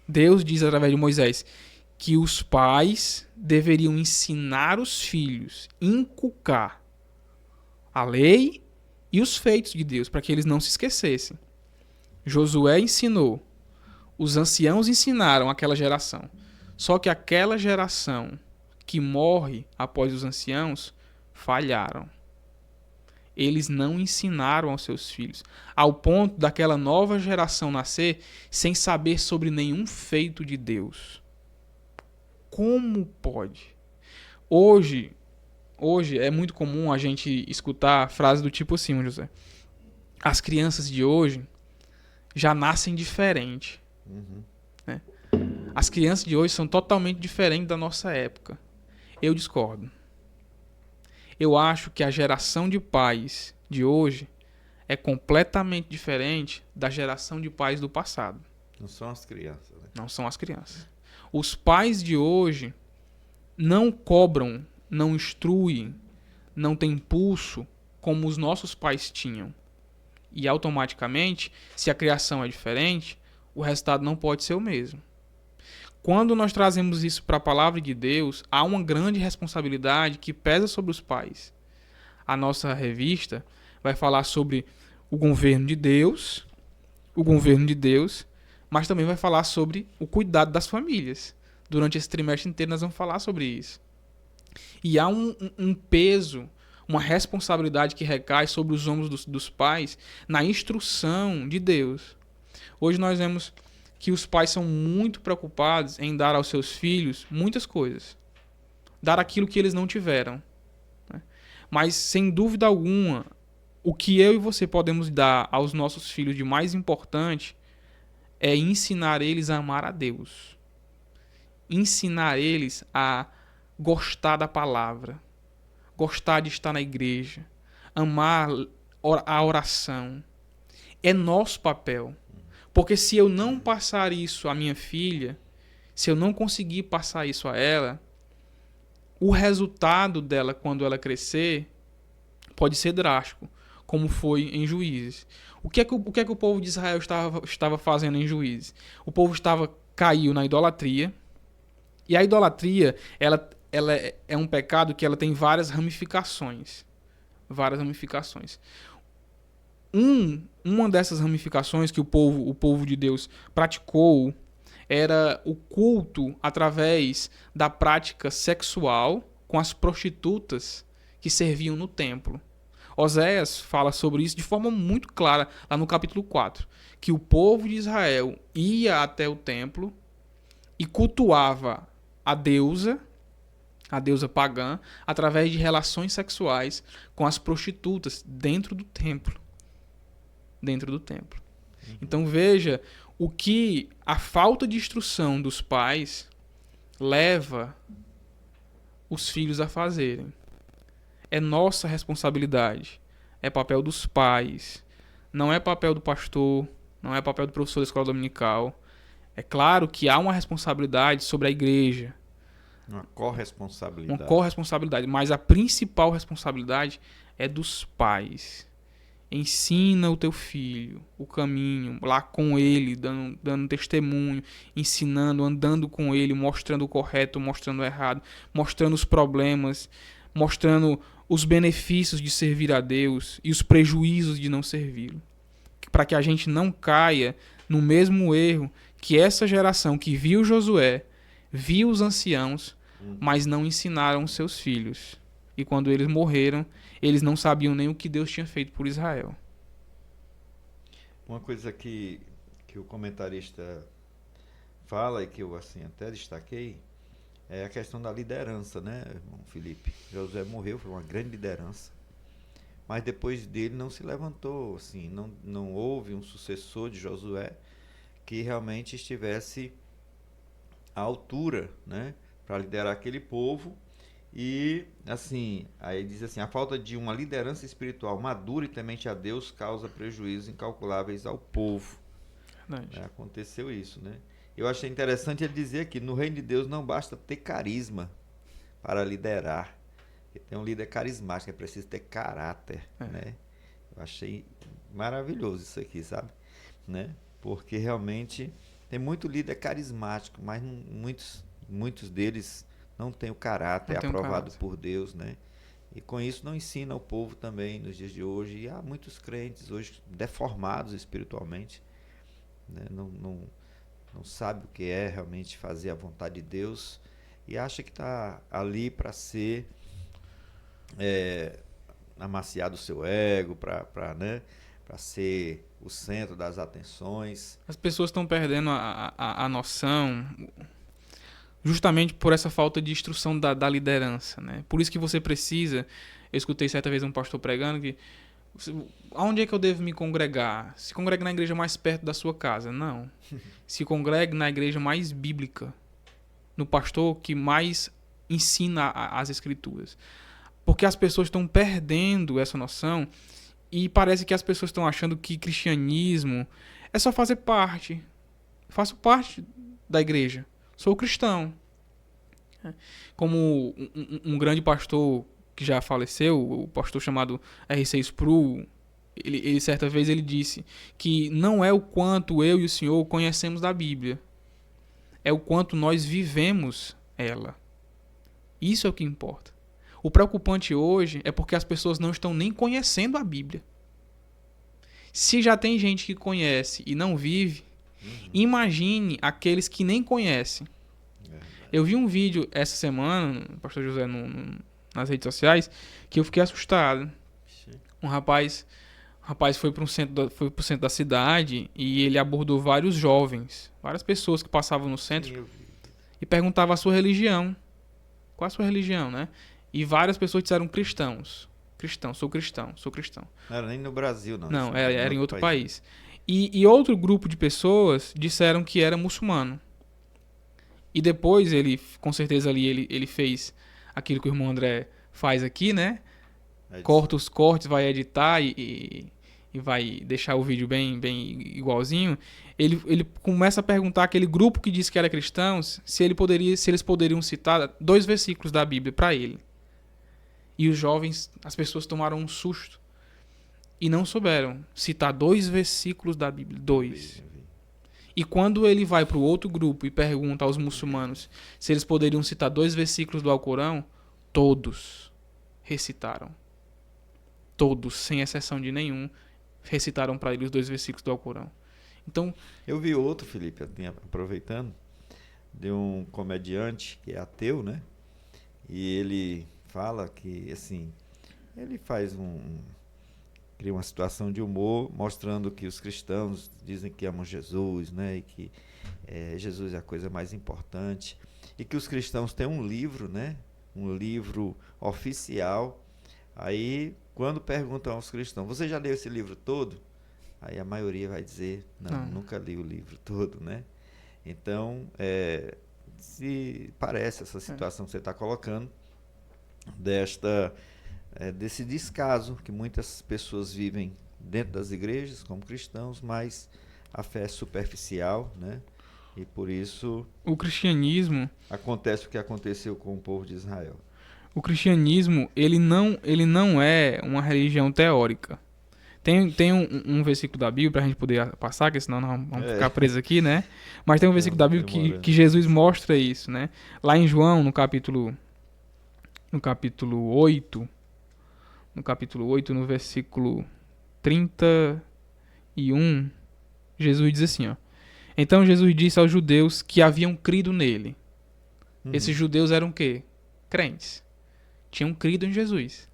Deus diz através de Moisés que os pais deveriam ensinar os filhos, inculcar a lei e os feitos de Deus, para que eles não se esquecessem. Josué ensinou, os anciãos ensinaram aquela geração. Só que aquela geração que morre após os anciãos falharam. Eles não ensinaram aos seus filhos, ao ponto daquela nova geração nascer sem saber sobre nenhum feito de Deus. Como pode? Hoje é muito comum a gente escutar frases do tipo assim, José: as crianças de hoje já nascem diferente. Né? As crianças de hoje são totalmente diferentes da nossa época. Eu discordo. Eu acho que a geração de pais de hoje é completamente diferente da geração de pais do passado. Não são as crianças, né? Não são as crianças. Os pais de hoje não cobram, não instruem, não têm impulso como os nossos pais tinham. E automaticamente, se a criação é diferente, o resultado não pode ser o mesmo. Quando nós trazemos isso para a palavra de Deus, há uma grande responsabilidade que pesa sobre os pais. A nossa revista vai falar sobre o governo de Deus, mas também vai falar sobre o cuidado das famílias. Durante esse trimestre inteiro nós vamos falar sobre isso. E há um peso, uma responsabilidade que recai sobre os ombros dos pais na instrução de Deus. Hoje nós vemos que os pais são muito preocupados em dar aos seus filhos muitas coisas. Dar aquilo que eles não tiveram. Né? Mas, sem dúvida alguma, o que eu e você podemos dar aos nossos filhos de mais importante é ensinar eles a amar a Deus. Ensinar eles a gostar da palavra. Gostar de estar na igreja. Amar a oração. É nosso papel. Porque se eu não passar isso à minha filha, se eu não conseguir passar isso a ela, o resultado dela quando ela crescer pode ser drástico, como foi em Juízes. O que é que o povo de Israel estava fazendo em Juízes? O povo caiu na idolatria, e a idolatria ela é um pecado que ela tem várias ramificações. Uma dessas ramificações que o povo de Deus praticou era o culto através da prática sexual com as prostitutas que serviam no templo. Oséias fala sobre isso de forma muito clara lá no capítulo 4, que o povo de Israel ia até o templo e cultuava a deusa pagã, através de relações sexuais com as prostitutas dentro do templo. Então veja o que a falta de instrução dos pais leva os filhos a fazerem. É nossa responsabilidade. É papel dos pais. Não é papel do pastor, não é papel do professor da escola dominical. É claro que há uma responsabilidade sobre a igreja. Uma corresponsabilidade. Mas a principal responsabilidade é dos pais. Ensina o teu filho o caminho, lá com ele, dando testemunho, ensinando, andando com ele, mostrando o correto, mostrando o errado, mostrando os problemas, mostrando os benefícios de servir a Deus e os prejuízos de não servi-lo. Para que a gente não caia no mesmo erro que essa geração que viu Josué, viu os anciãos, mas não ensinaram os seus filhos. E quando eles morreram, eles não sabiam nem o que Deus tinha feito por Israel. Uma coisa que o comentarista fala e que eu assim até destaquei é a questão da liderança, né, irmão Felipe? Josué morreu, foi uma grande liderança, mas depois dele não se levantou, assim, não houve um sucessor de Josué que realmente estivesse à altura, né, para liderar aquele povo. E assim, aí diz assim: a falta de uma liderança espiritual madura e temente a Deus causa prejuízos incalculáveis ao povo. Aconteceu isso, né? Eu achei interessante ele dizer aqui: no reino de Deus não basta ter carisma para liderar. Tem um líder carismático, é preciso ter caráter, né? Eu achei maravilhoso isso aqui, sabe? Né? Porque realmente tem muito líder carismático, mas muitos deles não tem o caráter aprovado por Deus, né? E com isso não ensina o povo também nos dias de hoje. E há muitos crentes hoje deformados espiritualmente, né? Não sabe o que é realmente fazer a vontade de Deus e acha que está ali para ser amaciado o seu ego, né? Para ser o centro das atenções. As pessoas estão perdendo a noção, justamente por essa falta de instrução da liderança, né? Por isso que você precisa, eu escutei certa vez um pastor pregando que Aonde é que eu devo me congregar? Se congregue na igreja mais perto da sua casa. Não. Se congregue na igreja mais bíblica. No pastor que mais ensina as escrituras. Porque as pessoas estão perdendo essa noção e parece que as pessoas estão achando que cristianismo é só fazer parte. Faço parte da igreja. Sou cristão. Como um grande pastor que já faleceu, o pastor chamado R.C. Sproul, ele certa vez ele disse que não é o quanto eu e o senhor conhecemos da Bíblia, é o quanto nós vivemos ela. Isso é o que importa. O preocupante hoje é porque as pessoas não estão nem conhecendo a Bíblia. Se já tem gente que conhece e não vive, imagine aqueles que nem conhecem. Eu vi um vídeo essa semana, pastor José, nas redes sociais, que eu fiquei assustado. Um rapaz foi para o centro da cidade e ele abordou vários jovens, várias pessoas que passavam no centro e perguntava a sua religião. Qual a sua religião, né? E várias pessoas disseram cristãos. Cristão, sou cristão, sou cristão. Não era nem no Brasil, não. Não, era em outro país. E outro grupo de pessoas disseram que era muçulmano. E depois ele, com certeza ali, ele fez aquilo que o irmão André faz aqui, né? Corta os cortes, vai editar e vai deixar o vídeo bem igualzinho. Ele começa a perguntar aquele grupo que disse que era cristãos se eles poderiam citar 2 versículos da Bíblia para ele. E os jovens, as pessoas tomaram um susto e não souberam citar 2 versículos da Bíblia. 2. E quando ele vai para o outro grupo e pergunta aos muçulmanos se eles poderiam citar 2 versículos do Alcorão, todos recitaram. Todos, sem exceção de nenhum, recitaram para ele os 2 versículos do Alcorão. Então, eu vi outro, Felipe, aproveitando, de um comediante que é ateu, né? E ele fala que, assim, ele faz cria uma situação de humor, mostrando que os cristãos dizem que amam Jesus, né? E que Jesus é a coisa mais importante. E que os cristãos têm um livro, né? Um livro oficial. Aí, quando perguntam aos cristãos, você já leu esse livro todo? Aí a maioria vai dizer, não, nunca li o livro todo, né? Então, se parece essa situação que você está colocando, desse descaso que muitas pessoas vivem dentro das igrejas como cristãos, mas a fé é superficial, né? E por isso o cristianismo acontece o que aconteceu com o povo de Israel. O cristianismo, ele não é uma religião teórica. Tem um versículo da Bíblia pra gente poder passar, porque senão nós vamos ficar presos aqui, né? Mas tem um versículo da Bíblia que Jesus mostra isso, né? Lá em João, no capítulo 8, no versículo 31, Jesus diz assim, ó. Então Jesus disse aos judeus que haviam crido nele. Esses judeus eram o quê? Crentes. Tinham crido em Jesus.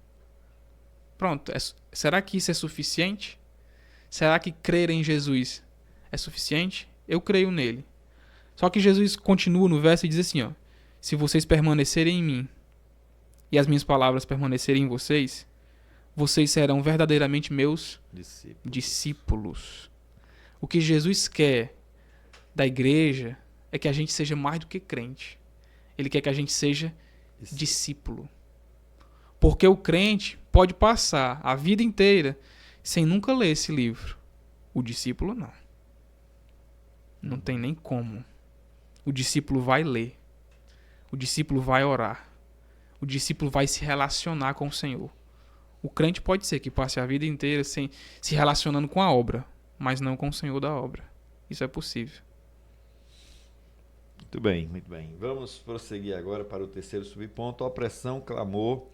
Pronto. Será que isso é suficiente? Será que crer em Jesus é suficiente? Eu creio nele. Só que Jesus continua no verso e diz assim, ó. Se vocês permanecerem em mim e as minhas palavras permanecerem em vocês, vocês serão verdadeiramente meus discípulos. O que Jesus quer da igreja é que a gente seja mais do que crente. Ele quer que a gente seja discípulo. Porque o crente pode passar a vida inteira sem nunca ler esse livro. O discípulo não. Não tem nem como. O discípulo vai ler. O discípulo vai orar. O discípulo vai se relacionar com o Senhor. O crente pode ser que passe a vida inteira se relacionando com a obra, mas não com o Senhor da obra. Isso é possível. Muito bem, muito bem. Vamos prosseguir agora para o terceiro subponto, opressão, clamor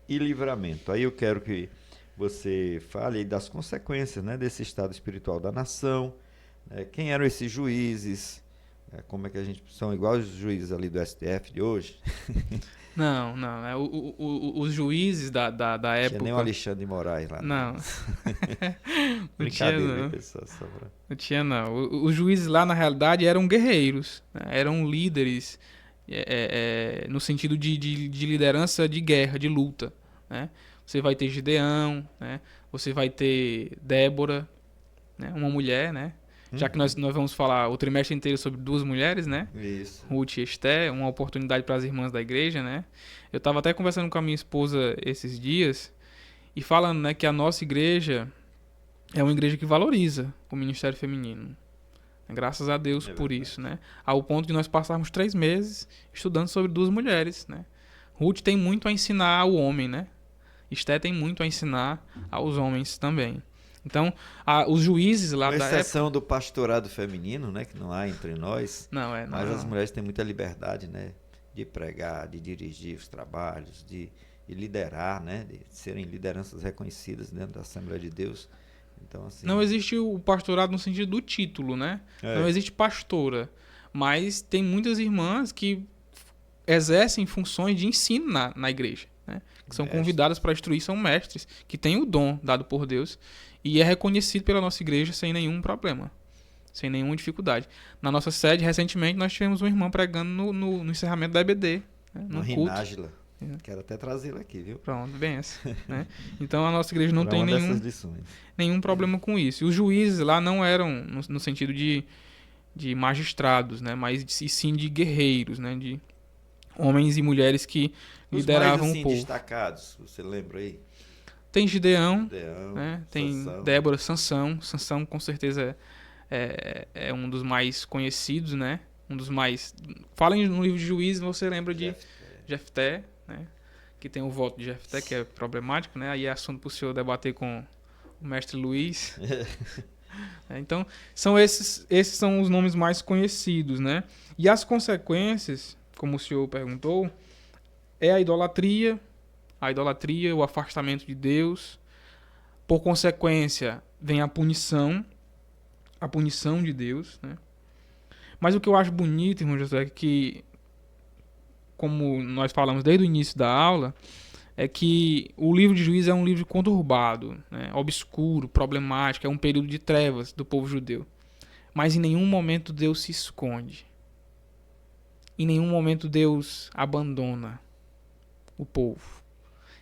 e livramento. Aí eu quero que você fale das consequências, né, desse estado espiritual da nação, quem eram esses juízes, como é que a gente... São iguais os juízes ali do STF de hoje? Não. Os juízes da época... Tinha nem o Alexandre de Moraes lá. Não. Brincadeira, pessoal. Não tinha, não. Os juízes lá, na realidade, eram guerreiros. Né? Eram líderes no sentido de liderança de guerra, de luta. Né? você vai ter Gideão, né? Você vai ter Débora, né? Uma mulher, né? Já que nós vamos falar o trimestre inteiro sobre duas mulheres, né? Isso. Ruth e Esté, uma oportunidade para as irmãs da igreja, né? Eu estava até conversando com a minha esposa esses dias e falando, né, que a nossa igreja é uma igreja que valoriza o ministério feminino. Graças a Deus por isso, né? Ao ponto de nós passarmos 3 meses estudando sobre duas mulheres, né? Ruth tem muito a ensinar ao homem, né? Esté tem muito a ensinar aos homens também. Então, os juízes lá Com da exceção época... do pastorado feminino, né, que não há entre nós, Não, mas as não. mulheres têm muita liberdade, né, de pregar, de dirigir os trabalhos, de liderar, né, de serem lideranças reconhecidas dentro da Assembleia de Deus. Então, assim, Não existe o pastorado no sentido do título, né? Não existe pastora. Mas tem muitas irmãs que exercem funções de ensino na igreja, né? Que são convidadas para instruir, são mestres, que têm o dom dado por Deus e é reconhecido pela nossa igreja sem nenhum problema, sem nenhuma dificuldade. Na nossa sede, recentemente, nós tivemos uma irmã pregando no encerramento da EBD, né? No culto. Rinágila. Quero até trazê-la aqui, viu? Pronto, benção, né? Então a nossa igreja não Para tem uma dessas lições. nenhum problema com isso. E os juízes lá não eram no sentido de magistrados, né? Mas sim de guerreiros, né? De homens e mulheres que lideravam mais, assim, o povo. Destacados, você lembra aí? Tem Gideão, né? Tem Sansão. Débora, Sansão. Sansão com certeza é um dos mais conhecidos, né? Um dos mais... Falem no livro de Juízes, você lembra de Jefté, né? Que tem o voto de Jefté, que é problemático, né? Aí é assunto para o senhor debater com o mestre Luiz. Então, esses são os nomes mais conhecidos, né? E as consequências, como o senhor perguntou, é a idolatria, o afastamento de Deus. Por consequência, vem a punição de Deus, né? Mas o que eu acho bonito, irmão José, é que, como nós falamos desde o início da aula, é que o livro de Juízes é um livro conturbado, né? Obscuro, problemático, é um período de trevas do povo judeu. Mas em nenhum momento Deus se esconde. Em nenhum momento Deus abandona o povo.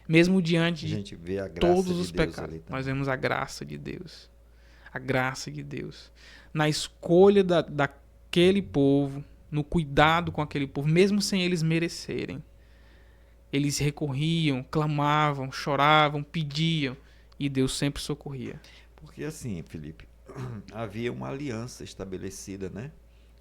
Mesmo diante de todos os pecados, nós vemos a graça de Deus. A graça de Deus. Na escolha daquele povo, no cuidado com aquele povo, mesmo sem eles merecerem. Eles recorriam, clamavam, choravam, pediam, e Deus sempre socorria. Porque assim, Felipe, havia uma aliança estabelecida, né?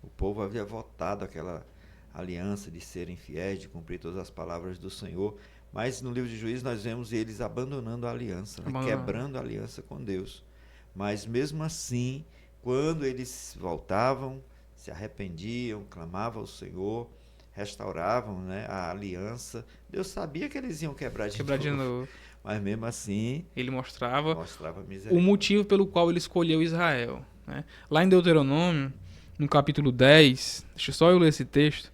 O povo havia votado aquela aliança de serem fiéis, de cumprir todas as palavras do Senhor, mas no livro de Juízes nós vemos eles abandonando a aliança, né? Quebrando a aliança com Deus. Mas mesmo assim, quando eles voltavam, se arrependiam, clamavam ao Senhor, restauravam, né, a aliança, Deus sabia que eles iam quebrar de novo. Mas mesmo assim, ele mostrava o motivo pelo qual ele escolheu Israel, né? Lá em Deuteronômio, no capítulo 10, deixa só eu ler esse texto,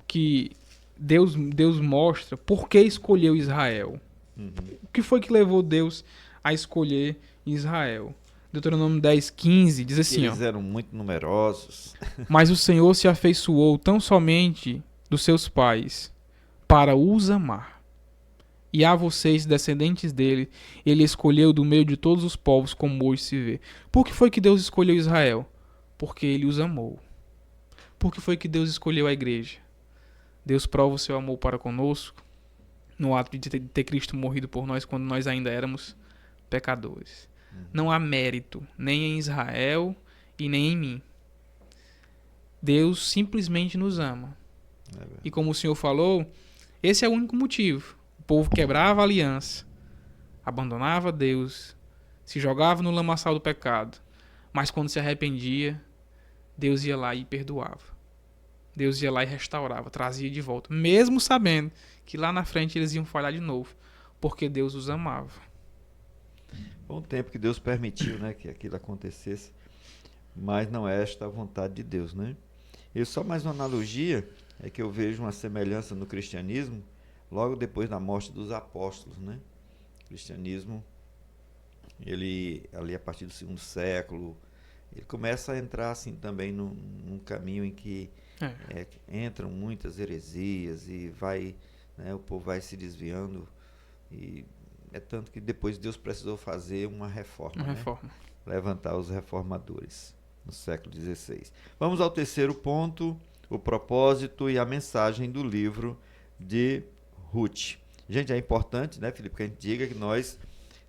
que Deus mostra por que escolheu Israel. O que foi que levou Deus a escolher Israel? Deuteronômio 10, 15 diz assim: eles eram muito numerosos. Mas o Senhor se afeiçoou tão somente dos seus pais para os amar. E a vocês, descendentes dele, ele escolheu do meio de todos os povos, como hoje se vê. Por que foi que Deus escolheu Israel? Porque ele os amou. Por que foi que Deus escolheu a igreja? Deus prova o seu amor para conosco no ato de ter Cristo morrido por nós quando nós ainda éramos pecadores. Não há mérito nem em Israel e nem em mim. Deus simplesmente nos ama. E como o Senhor falou, esse é o único motivo. O povo quebrava a aliança, abandonava Deus, se jogava no lamaçal do pecado, mas quando se arrependia, Deus ia lá e perdoava. Deus ia lá e restaurava, trazia de volta, mesmo sabendo que lá na frente eles iam falhar de novo, porque Deus os amava. Foi um tempo que Deus permitiu, né, que aquilo acontecesse, mas não é esta a vontade de Deus, né? E só mais uma analogia é que eu vejo uma semelhança no cristianismo logo depois da morte dos apóstolos, né? O cristianismo, ele ali a partir do 2º século, ele começa a entrar assim também num caminho em que entram muitas heresias e vai, né, o povo vai se desviando e É tanto que depois Deus precisou fazer uma reforma, Uma né? reforma. Levantar os reformadores no século XVI. Vamos ao terceiro ponto, o propósito e a mensagem do livro de Ruth. Gente, é importante, né, Felipe, que a gente diga que nós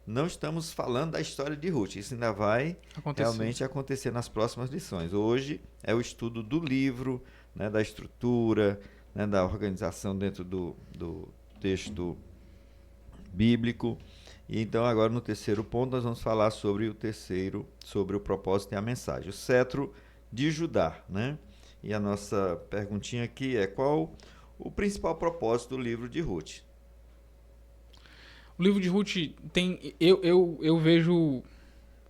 não estamos falando da história de Ruth. Isso ainda vai realmente acontecer nas próximas lições. Hoje é o estudo do livro, né, da estrutura, né, da organização dentro do texto bíblico. E então agora no terceiro ponto nós vamos falar sobre o propósito e a mensagem. O cetro de Judá, né? E a nossa perguntinha aqui é: qual o principal propósito do livro de Ruth? O livro de Ruth tem. Eu vejo.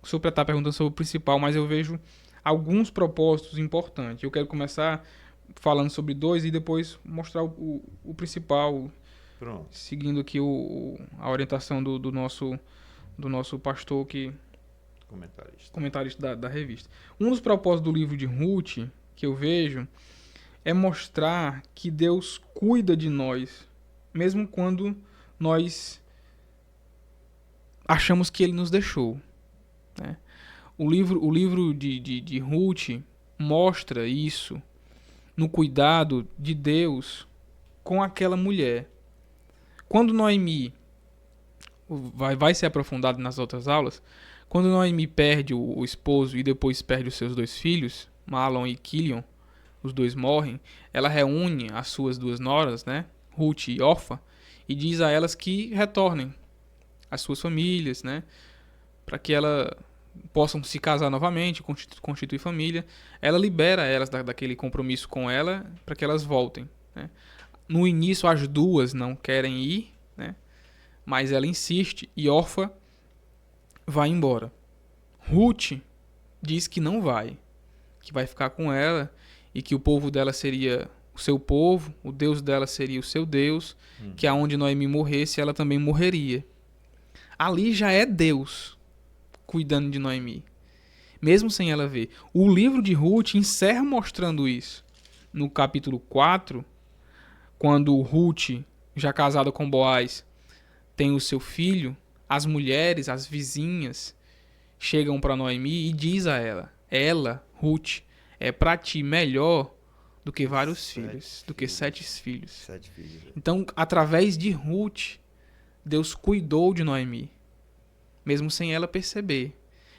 O senhor está perguntando sobre o principal, mas eu vejo alguns propósitos importantes. Eu quero começar falando sobre dois e depois mostrar o principal. Pronto. Seguindo aqui a orientação do nosso pastor, comentarista da revista. Um dos propósitos do livro de Ruth, que eu vejo, é mostrar que Deus cuida de nós, mesmo quando nós achamos que Ele nos deixou. Né? O livro de Ruth mostra isso no cuidado de Deus com aquela mulher. Quando Noemi vai ser aprofundado nas outras aulas, quando Noemi perde o esposo e depois perde os seus dois filhos, Mahlon e Quilion, os dois morrem, ela reúne as suas duas noras, né, Ruth e Orfa, e diz a elas que retornem às suas famílias, né, para que elas possam se casar novamente, constituir família. Ela libera elas daquele compromisso com ela para que elas voltem. Né. No início as duas não querem ir, né? Mas ela insiste e Orfa vai embora. Ruth diz que não vai, que vai ficar com ela e que o povo dela seria o seu povo, o Deus dela seria o seu Deus, que aonde Noemi morresse, ela também morreria. Ali já é Deus cuidando de Noemi, mesmo sem ela ver. O livro de Ruth encerra mostrando isso. No capítulo 4, quando Ruth, já casada com Boaz, tem o seu filho, as mulheres, as vizinhas, chegam para Noemi e diz a ela, Ruth, é para ti melhor do que vários filhos, do que 7 filhos. 7 filhos. Então, através de Ruth, Deus cuidou de Noemi, mesmo sem ela perceber.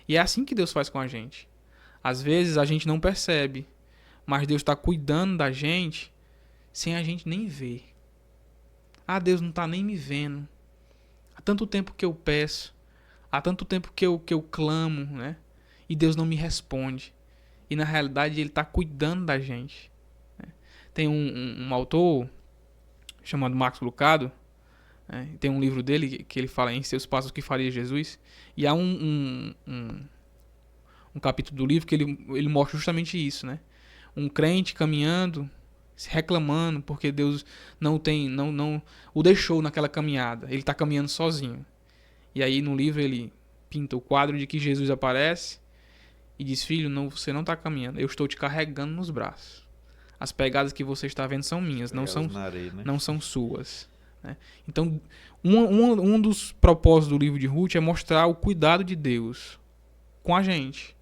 E é assim que Deus faz com a gente. Às vezes a gente não percebe, mas Deus está cuidando da gente sem a gente nem ver. Ah, Deus não está nem me vendo. Há tanto tempo que eu peço, há tanto tempo que eu clamo, né? E Deus não me responde. E na realidade Ele está cuidando da gente. Né? Tem um autor chamado Max Lucado, né? Tem um livro dele que ele fala em Seus Passos, o que faria Jesus. E há um capítulo do livro que ele mostra justamente isso, né? Um crente caminhando, reclamando porque Deus não o deixou naquela caminhada. Ele está caminhando sozinho. E aí no livro ele pinta o quadro de que Jesus aparece e diz: filho, você não está caminhando, eu estou te carregando nos braços. As pegadas que você está vendo são minhas, não são suas. Né? Então, um dos propósitos do livro de Ruth é mostrar o cuidado de Deus com a gente.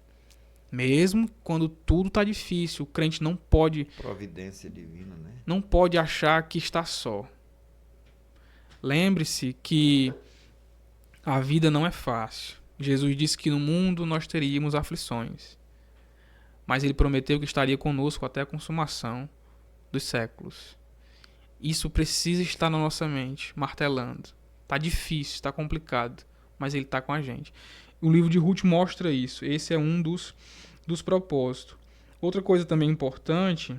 Mesmo quando tudo está difícil, o crente não pode... Providência divina, né? Não pode achar que está só. Lembre-se que a vida não é fácil. Jesus disse que no mundo nós teríamos aflições. Mas Ele prometeu que estaria conosco até a consumação dos séculos. Isso precisa estar na nossa mente, martelando. Está difícil, está complicado, mas Ele está com a gente. O livro de Ruth mostra isso. Esse é um dos propósitos. Outra coisa também importante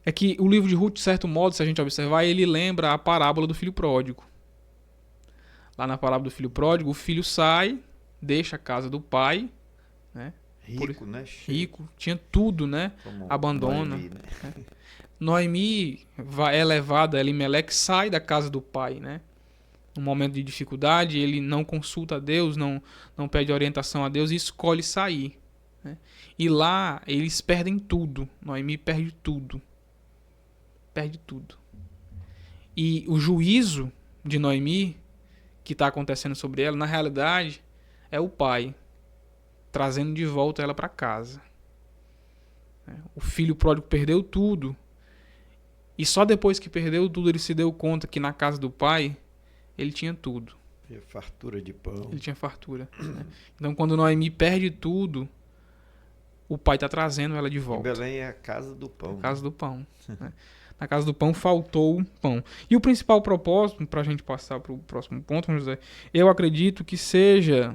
é que o livro de Ruth, de certo modo, se a gente observar, ele lembra a parábola do filho pródigo. Lá na parábola do filho pródigo, o filho sai, deixa a casa do pai, né? Rico, né? Rico, tinha tudo, né? Como abandona. Noemi, né? Noemi é levada, Elimeleque sai da casa do pai, né? Num momento de dificuldade, ele não consulta a Deus, não pede orientação a Deus e escolhe sair. Né? E lá eles perdem tudo. Noemi perde tudo. Perde tudo. E o juízo de Noemi, que está acontecendo sobre ela, na realidade, é o pai trazendo de volta ela para casa. O filho pródigo perdeu tudo. E só depois que perdeu tudo, ele se deu conta que na casa do pai, ele tinha tudo. E fartura de pão. Ele tinha fartura. Então, quando Noemi perde tudo, o pai está trazendo ela de volta. Em Belém é a casa do pão. A casa do pão. Na casa do pão faltou pão. E o principal propósito, para a gente passar para o próximo ponto, José, eu acredito que seja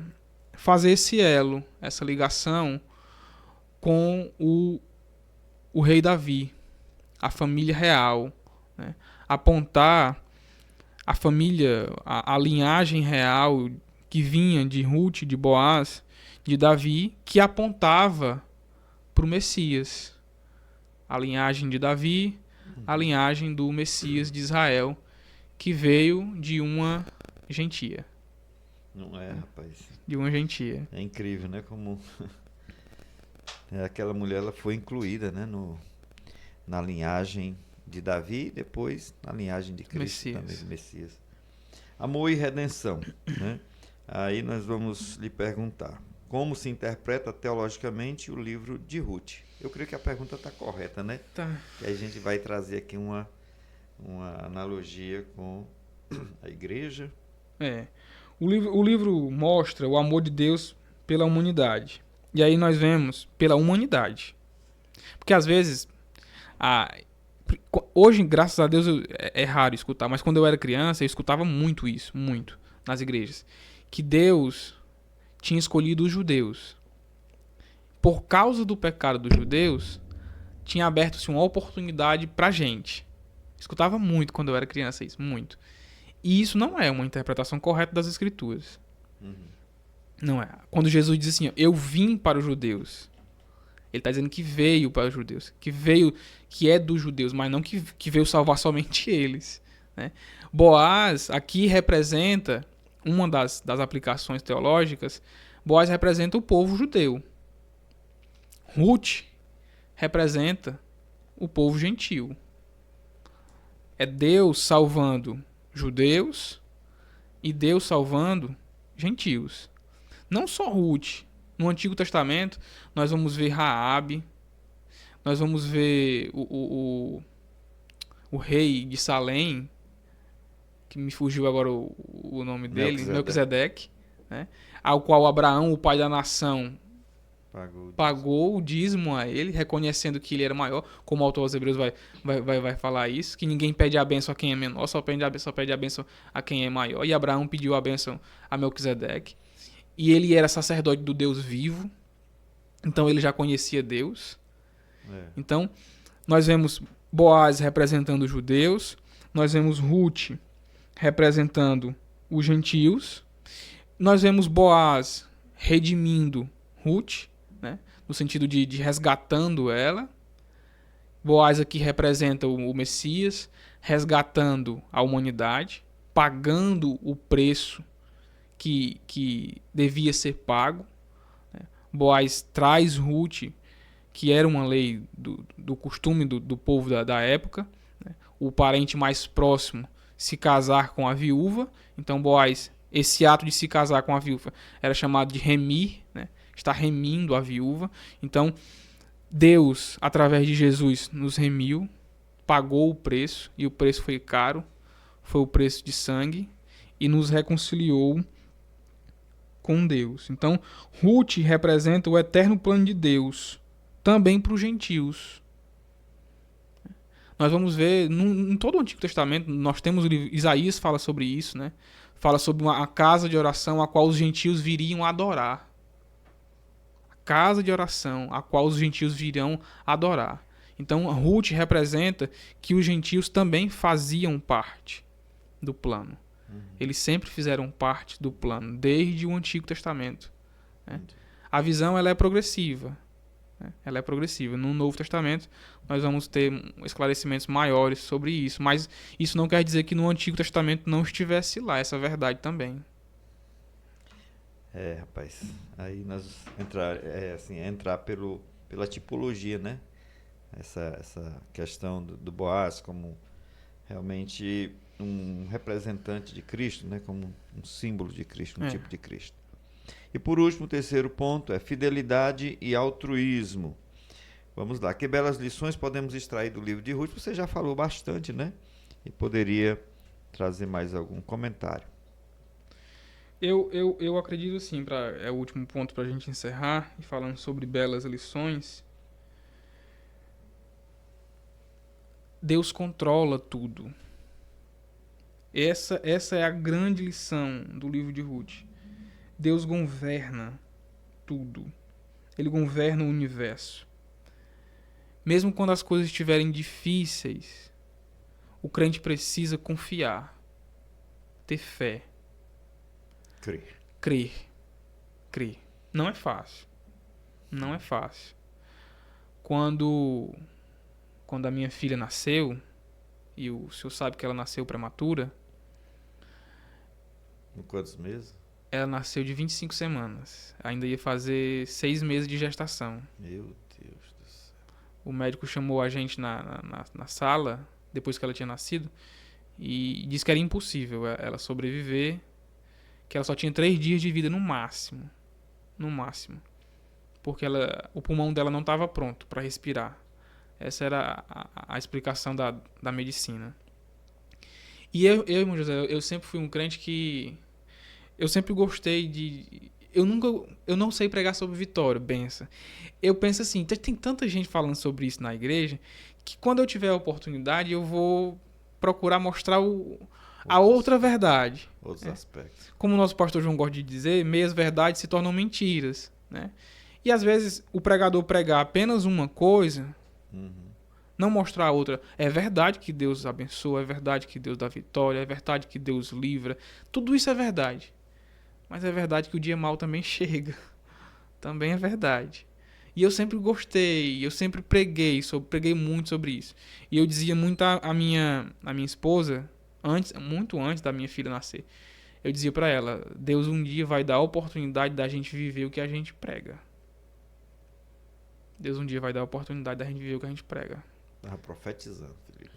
fazer esse elo, essa ligação com o rei Davi, a família real, né? Apontar a família, a linhagem real que vinha de Ruth, de Boaz, de Davi, que apontava para o Messias. A linhagem de Davi, a linhagem do Messias de Israel, que veio de uma gentia. Não é, rapaz? De uma gentia. É incrível, né? Como aquela mulher, ela foi incluída, né? Na linhagem de Davi e depois na linhagem de Cristo, Messias. também, do Messias. Amor e redenção, né? Aí nós vamos lhe perguntar, como se interpreta teologicamente o livro de Ruth? Eu creio que a pergunta está correta, né? Tá. E aí a gente vai trazer aqui uma analogia com a igreja. O livro mostra o amor de Deus pela humanidade. E aí nós vemos pela humanidade. Porque às vezes, hoje, graças a Deus, é raro escutar, mas quando eu era criança, eu escutava muito isso, muito, nas igrejas. Que Deus tinha escolhido os judeus. Por causa do pecado dos judeus, tinha aberto-se uma oportunidade pra gente. Escutava muito quando eu era criança isso, muito. E isso não é uma interpretação correta das Escrituras. Não é. Quando Jesus diz assim, eu vim para os judeus, ele está dizendo que veio para os judeus, que é dos judeus, mas não que veio salvar somente eles, né? Boaz aqui representa, uma das aplicações teológicas, Boaz representa o povo judeu. Ruth representa o povo gentil. É Deus salvando judeus e Deus salvando gentios. Não só Ruth. No Antigo Testamento, nós vamos ver Raabe, nós vamos ver o rei de Salém, que me fugiu agora o nome dele, Melquisedeque, né? Ao qual Abraão, o pai da nação, pagou o dízimo a ele, reconhecendo que ele era maior, como o autor aos Hebreus vai falar isso, que ninguém pede a bênção a quem é menor, só pede a bênção a quem é maior. E Abraão pediu a bênção a Melquisedeque. E ele era sacerdote do Deus vivo, então ele já conhecia Deus. Então, nós vemos Boaz representando os judeus, nós vemos Ruth representando os gentios, nós vemos Boaz redimindo Ruth, né, no sentido de resgatando ela. Boaz aqui representa o Messias, resgatando a humanidade, pagando o preço que devia ser pago. Boaz traz Ruth, que era uma lei do costume do povo da época, né? O parente mais próximo se casar com a viúva. Então Boaz, esse ato de se casar com a viúva era chamado de remir, né? Está remindo a viúva. Então Deus, através de Jesus, nos remiu, pagou o preço, e o preço foi caro, foi o preço de sangue, e nos reconciliou com Deus. Então, Ruth representa o eterno plano de Deus, também para os gentios. Nós vamos ver, em todo o Antigo Testamento, nós temos Isaías fala sobre isso, né? Fala sobre uma casa de oração a qual os gentios viriam adorar. A casa de oração a qual os gentios virão adorar. Então, Ruth representa que os gentios também faziam parte do plano. Eles sempre fizeram parte do plano, desde o Antigo Testamento, né? A visão ela é progressiva. Né? Ela é progressiva. No Novo Testamento, nós vamos ter esclarecimentos maiores sobre isso. Mas isso não quer dizer que no Antigo Testamento não estivesse lá essa verdade também. Rapaz. Aí nós entrar pela tipologia, né? Essa questão do Boaz como realmente um representante de Cristo, né? Como um símbolo de Cristo, um É. tipo de Cristo. E por último, o terceiro ponto é fidelidade e altruísmo. Vamos lá, que belas lições podemos extrair do livro de Ruth? Você já falou bastante, né? E poderia trazer mais algum comentário. Eu acredito sim, é o último ponto para a gente encerrar, e falando sobre belas lições. Deus controla tudo. Essa é a grande lição do livro de Ruth. Deus governa tudo. Ele governa o universo. Mesmo quando as coisas estiverem difíceis, o crente precisa confiar, ter fé, Crer. crer. Não é fácil. Não é fácil. Quando a minha filha nasceu, e o senhor sabe que ela nasceu prematura, Em quantos meses? ela nasceu de 25 semanas. Ainda ia fazer 6 meses de gestação. Meu Deus do céu. O médico chamou a gente na sala, depois que ela tinha nascido, e disse que era impossível ela sobreviver, que ela só tinha 3 dias de vida no máximo. No máximo. Porque o pulmão dela não estava pronto para respirar. Essa era a explicação da medicina. E irmão José, eu sempre fui um crente que... Eu sempre gostei de... Eu não sei pregar sobre vitória, benção. Eu penso assim, tem tanta gente falando sobre isso na igreja, que quando eu tiver a oportunidade, eu vou procurar mostrar a outra verdade. Outros aspectos. Como o nosso pastor João gosta de dizer, meias verdades se tornam mentiras, né? E às vezes o pregador pregar apenas uma coisa, não mostrar a outra. É verdade que Deus abençoa, é verdade que Deus dá vitória, é verdade que Deus livra. Tudo isso é verdade. Mas é verdade que o dia mau também chega. Também é verdade. E eu sempre gostei, eu sempre preguei muito sobre isso. E eu dizia muito a minha esposa, muito antes da minha filha nascer. Eu dizia pra ela, Deus um dia vai dar a oportunidade da gente viver o que a gente prega. Deus um dia vai dar a oportunidade da gente viver o que a gente prega. Estava profetizando, Felipe.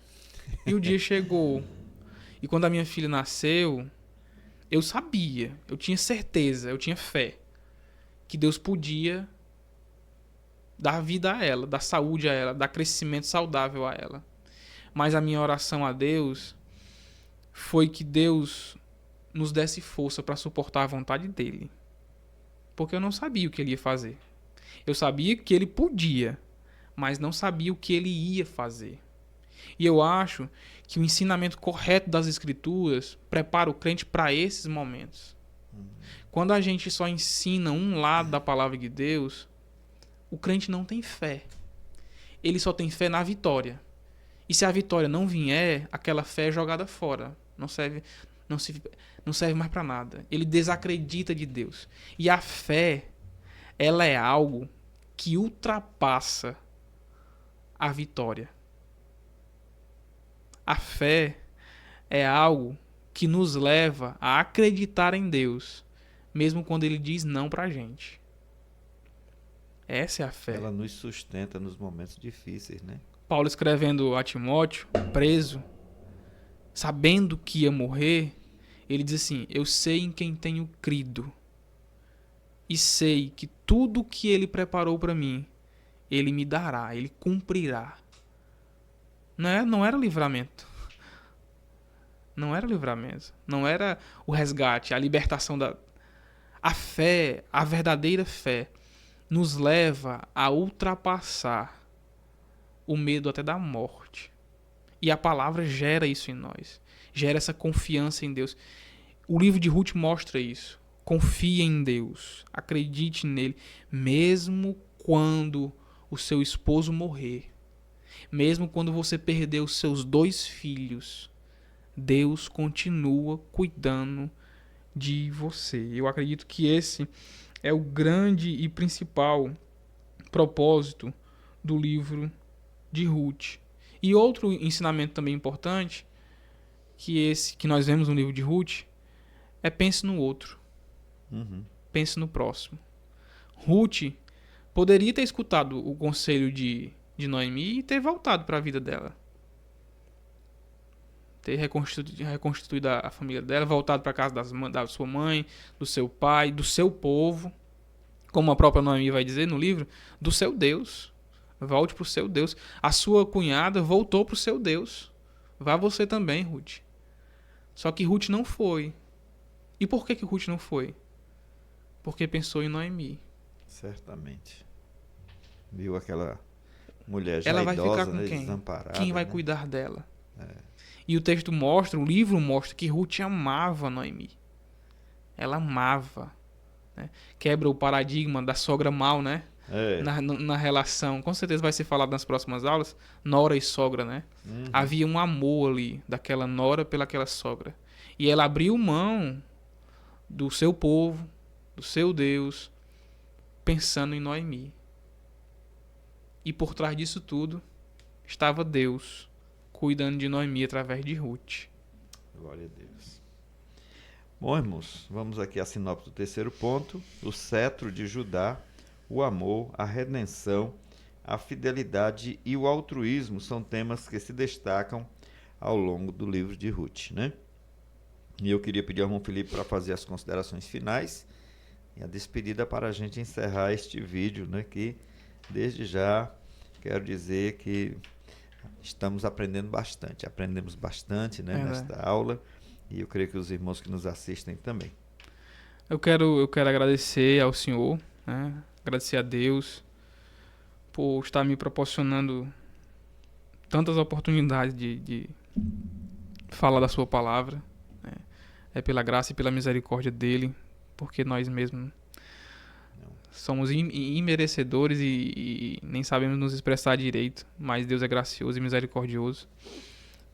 E o dia chegou. E quando a minha filha nasceu, eu sabia, eu tinha certeza, eu tinha fé que Deus podia dar vida a ela, dar saúde a ela, dar crescimento saudável a ela. Mas a minha oração a Deus foi que Deus nos desse força para suportar a vontade dele. Porque eu não sabia o que ele ia fazer. Eu sabia que ele podia, mas não sabia o que ele ia fazer. E eu acho que o ensinamento correto das Escrituras prepara o crente para esses momentos. Quando a gente só ensina um lado da palavra de Deus, o crente não tem fé. Ele só tem fé na vitória. E se a vitória não vier, aquela fé é jogada fora. Não serve mais para nada. Ele desacredita de Deus. E a fé, ela é algo que ultrapassa a vitória. A fé é algo que nos leva a acreditar em Deus, mesmo quando Ele diz não pra gente. Essa é a fé. Ela nos sustenta nos momentos difíceis, né? Paulo escrevendo a Timóteo, preso, sabendo que ia morrer, ele diz assim, eu sei em quem tenho crido e sei que tudo que Ele preparou para mim, Ele me dará, Ele cumprirá. Não era livramento. Não era livramento. Não era o resgate, a libertação da... A fé, a verdadeira fé, nos leva a ultrapassar o medo até da morte. E a palavra gera isso em nós. Gera essa confiança em Deus. O livro de Ruth mostra isso. Confie em Deus. Acredite nele. Mesmo quando o seu esposo morrer. Mesmo quando você perder os seus 2 filhos. Deus continua cuidando de você. Eu acredito que esse é o grande e principal propósito do livro de Ruth. E outro ensinamento também importante, que nós vemos no livro de Ruth, é pense no outro. Pense no próximo. Ruth poderia ter escutado o conselho de Noemi e ter voltado para a vida dela. ter reconstituído a família dela, voltado para casa da sua mãe, do seu pai, do seu povo, como a própria Noemi vai dizer no livro, do seu Deus. Volte para o seu Deus. A sua cunhada voltou para o seu Deus. Vá você também, Ruth. Só que Ruth não foi. E por que Ruth não foi? Porque pensou em Noemi. Certamente. Viu aquela mulher já ela vai idosa, ficar com né, quem? desamparada. Quem vai né? cuidar dela? É. E o texto mostra, o livro mostra que Ruth amava Noemi. Ela amava. Né? Quebra o paradigma da sogra mal, né? É. Na relação. Com certeza vai ser falado nas próximas aulas. Nora e sogra, né? Havia um amor ali daquela nora pelaquela sogra. E ela abriu mão do seu povo, do seu Deus, pensando em Noemi. E por trás disso tudo estava Deus cuidando de Noemi através de Ruth. Glória a Deus. Bom, irmãos, vamos aqui à sinopse do terceiro ponto. O cetro de Judá, o amor, a redenção, a fidelidade e o altruísmo são temas que se destacam ao longo do livro de Ruth, né? E eu queria pedir ao irmão Felipe para fazer as considerações finais e a despedida para a gente encerrar este vídeo, né? Que desde já quero dizer que estamos aprendendo bastante, aprendemos bastante, né, nesta aula, e eu creio que os irmãos que nos assistem também. Eu quero agradecer ao Senhor, né? Agradecer a Deus por estar me proporcionando tantas oportunidades de falar da sua palavra. Né? É pela graça e pela misericórdia dele, porque nós mesmos somos imerecedores e nem sabemos nos expressar direito, mas Deus é gracioso e misericordioso.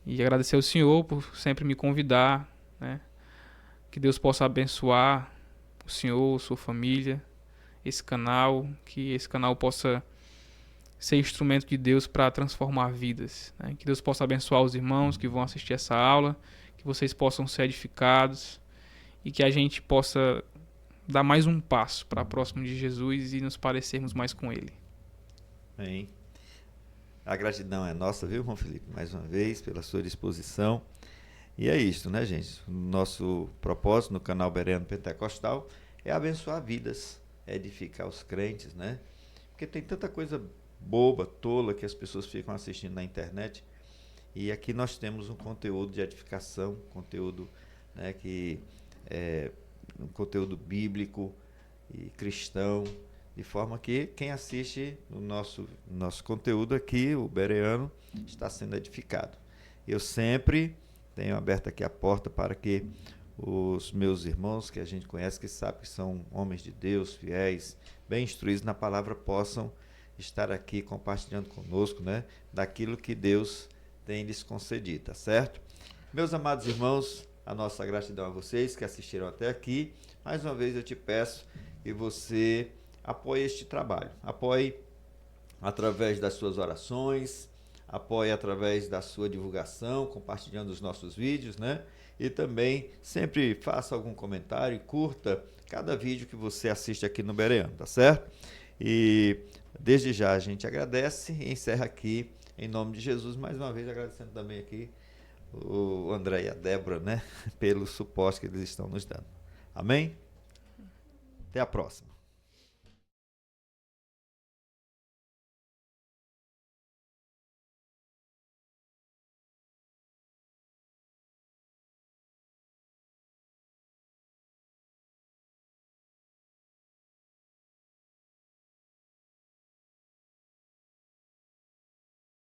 E agradecer ao Senhor por sempre me convidar, né? Que Deus possa abençoar o Senhor, sua família, esse canal, que esse canal possa ser instrumento de Deus para transformar vidas, né? Que Deus possa abençoar os irmãos que vão assistir essa aula, que vocês possam ser edificados e que a gente possa dar mais um passo para próximo de Jesus e nos parecermos mais com Ele. Bem, a gratidão é nossa, viu, irmão Felipe? Mais uma vez, pela sua disposição. E é isso, né, gente? Nosso propósito no canal Bereano Pentecostal é abençoar vidas, é edificar os crentes, né? Porque tem tanta coisa boba, tola, que as pessoas ficam assistindo na internet. E aqui nós temos um conteúdo de edificação, conteúdo, né, que é um conteúdo bíblico e cristão, de forma que quem assiste o nosso conteúdo aqui, o Bereano, está sendo edificado. Eu sempre tenho aberto aqui a porta para que os meus irmãos, que a gente conhece, que sabe que são homens de Deus, fiéis, bem instruídos na palavra, possam estar aqui compartilhando conosco, né, daquilo que Deus tem lhes concedido, tá certo? Meus amados irmãos, a nossa gratidão a vocês que assistiram até aqui. Mais uma vez eu te peço que você apoie este trabalho. Apoie através das suas orações, apoie através da sua divulgação, compartilhando os nossos vídeos, né? E também sempre faça algum comentário e curta cada vídeo que você assiste aqui no Bereano, tá certo? E desde já a gente agradece e encerra aqui em nome de Jesus, mais uma vez agradecendo também aqui o André e a Débora, né, pelo suporte que eles estão nos dando. Amém? Até a próxima.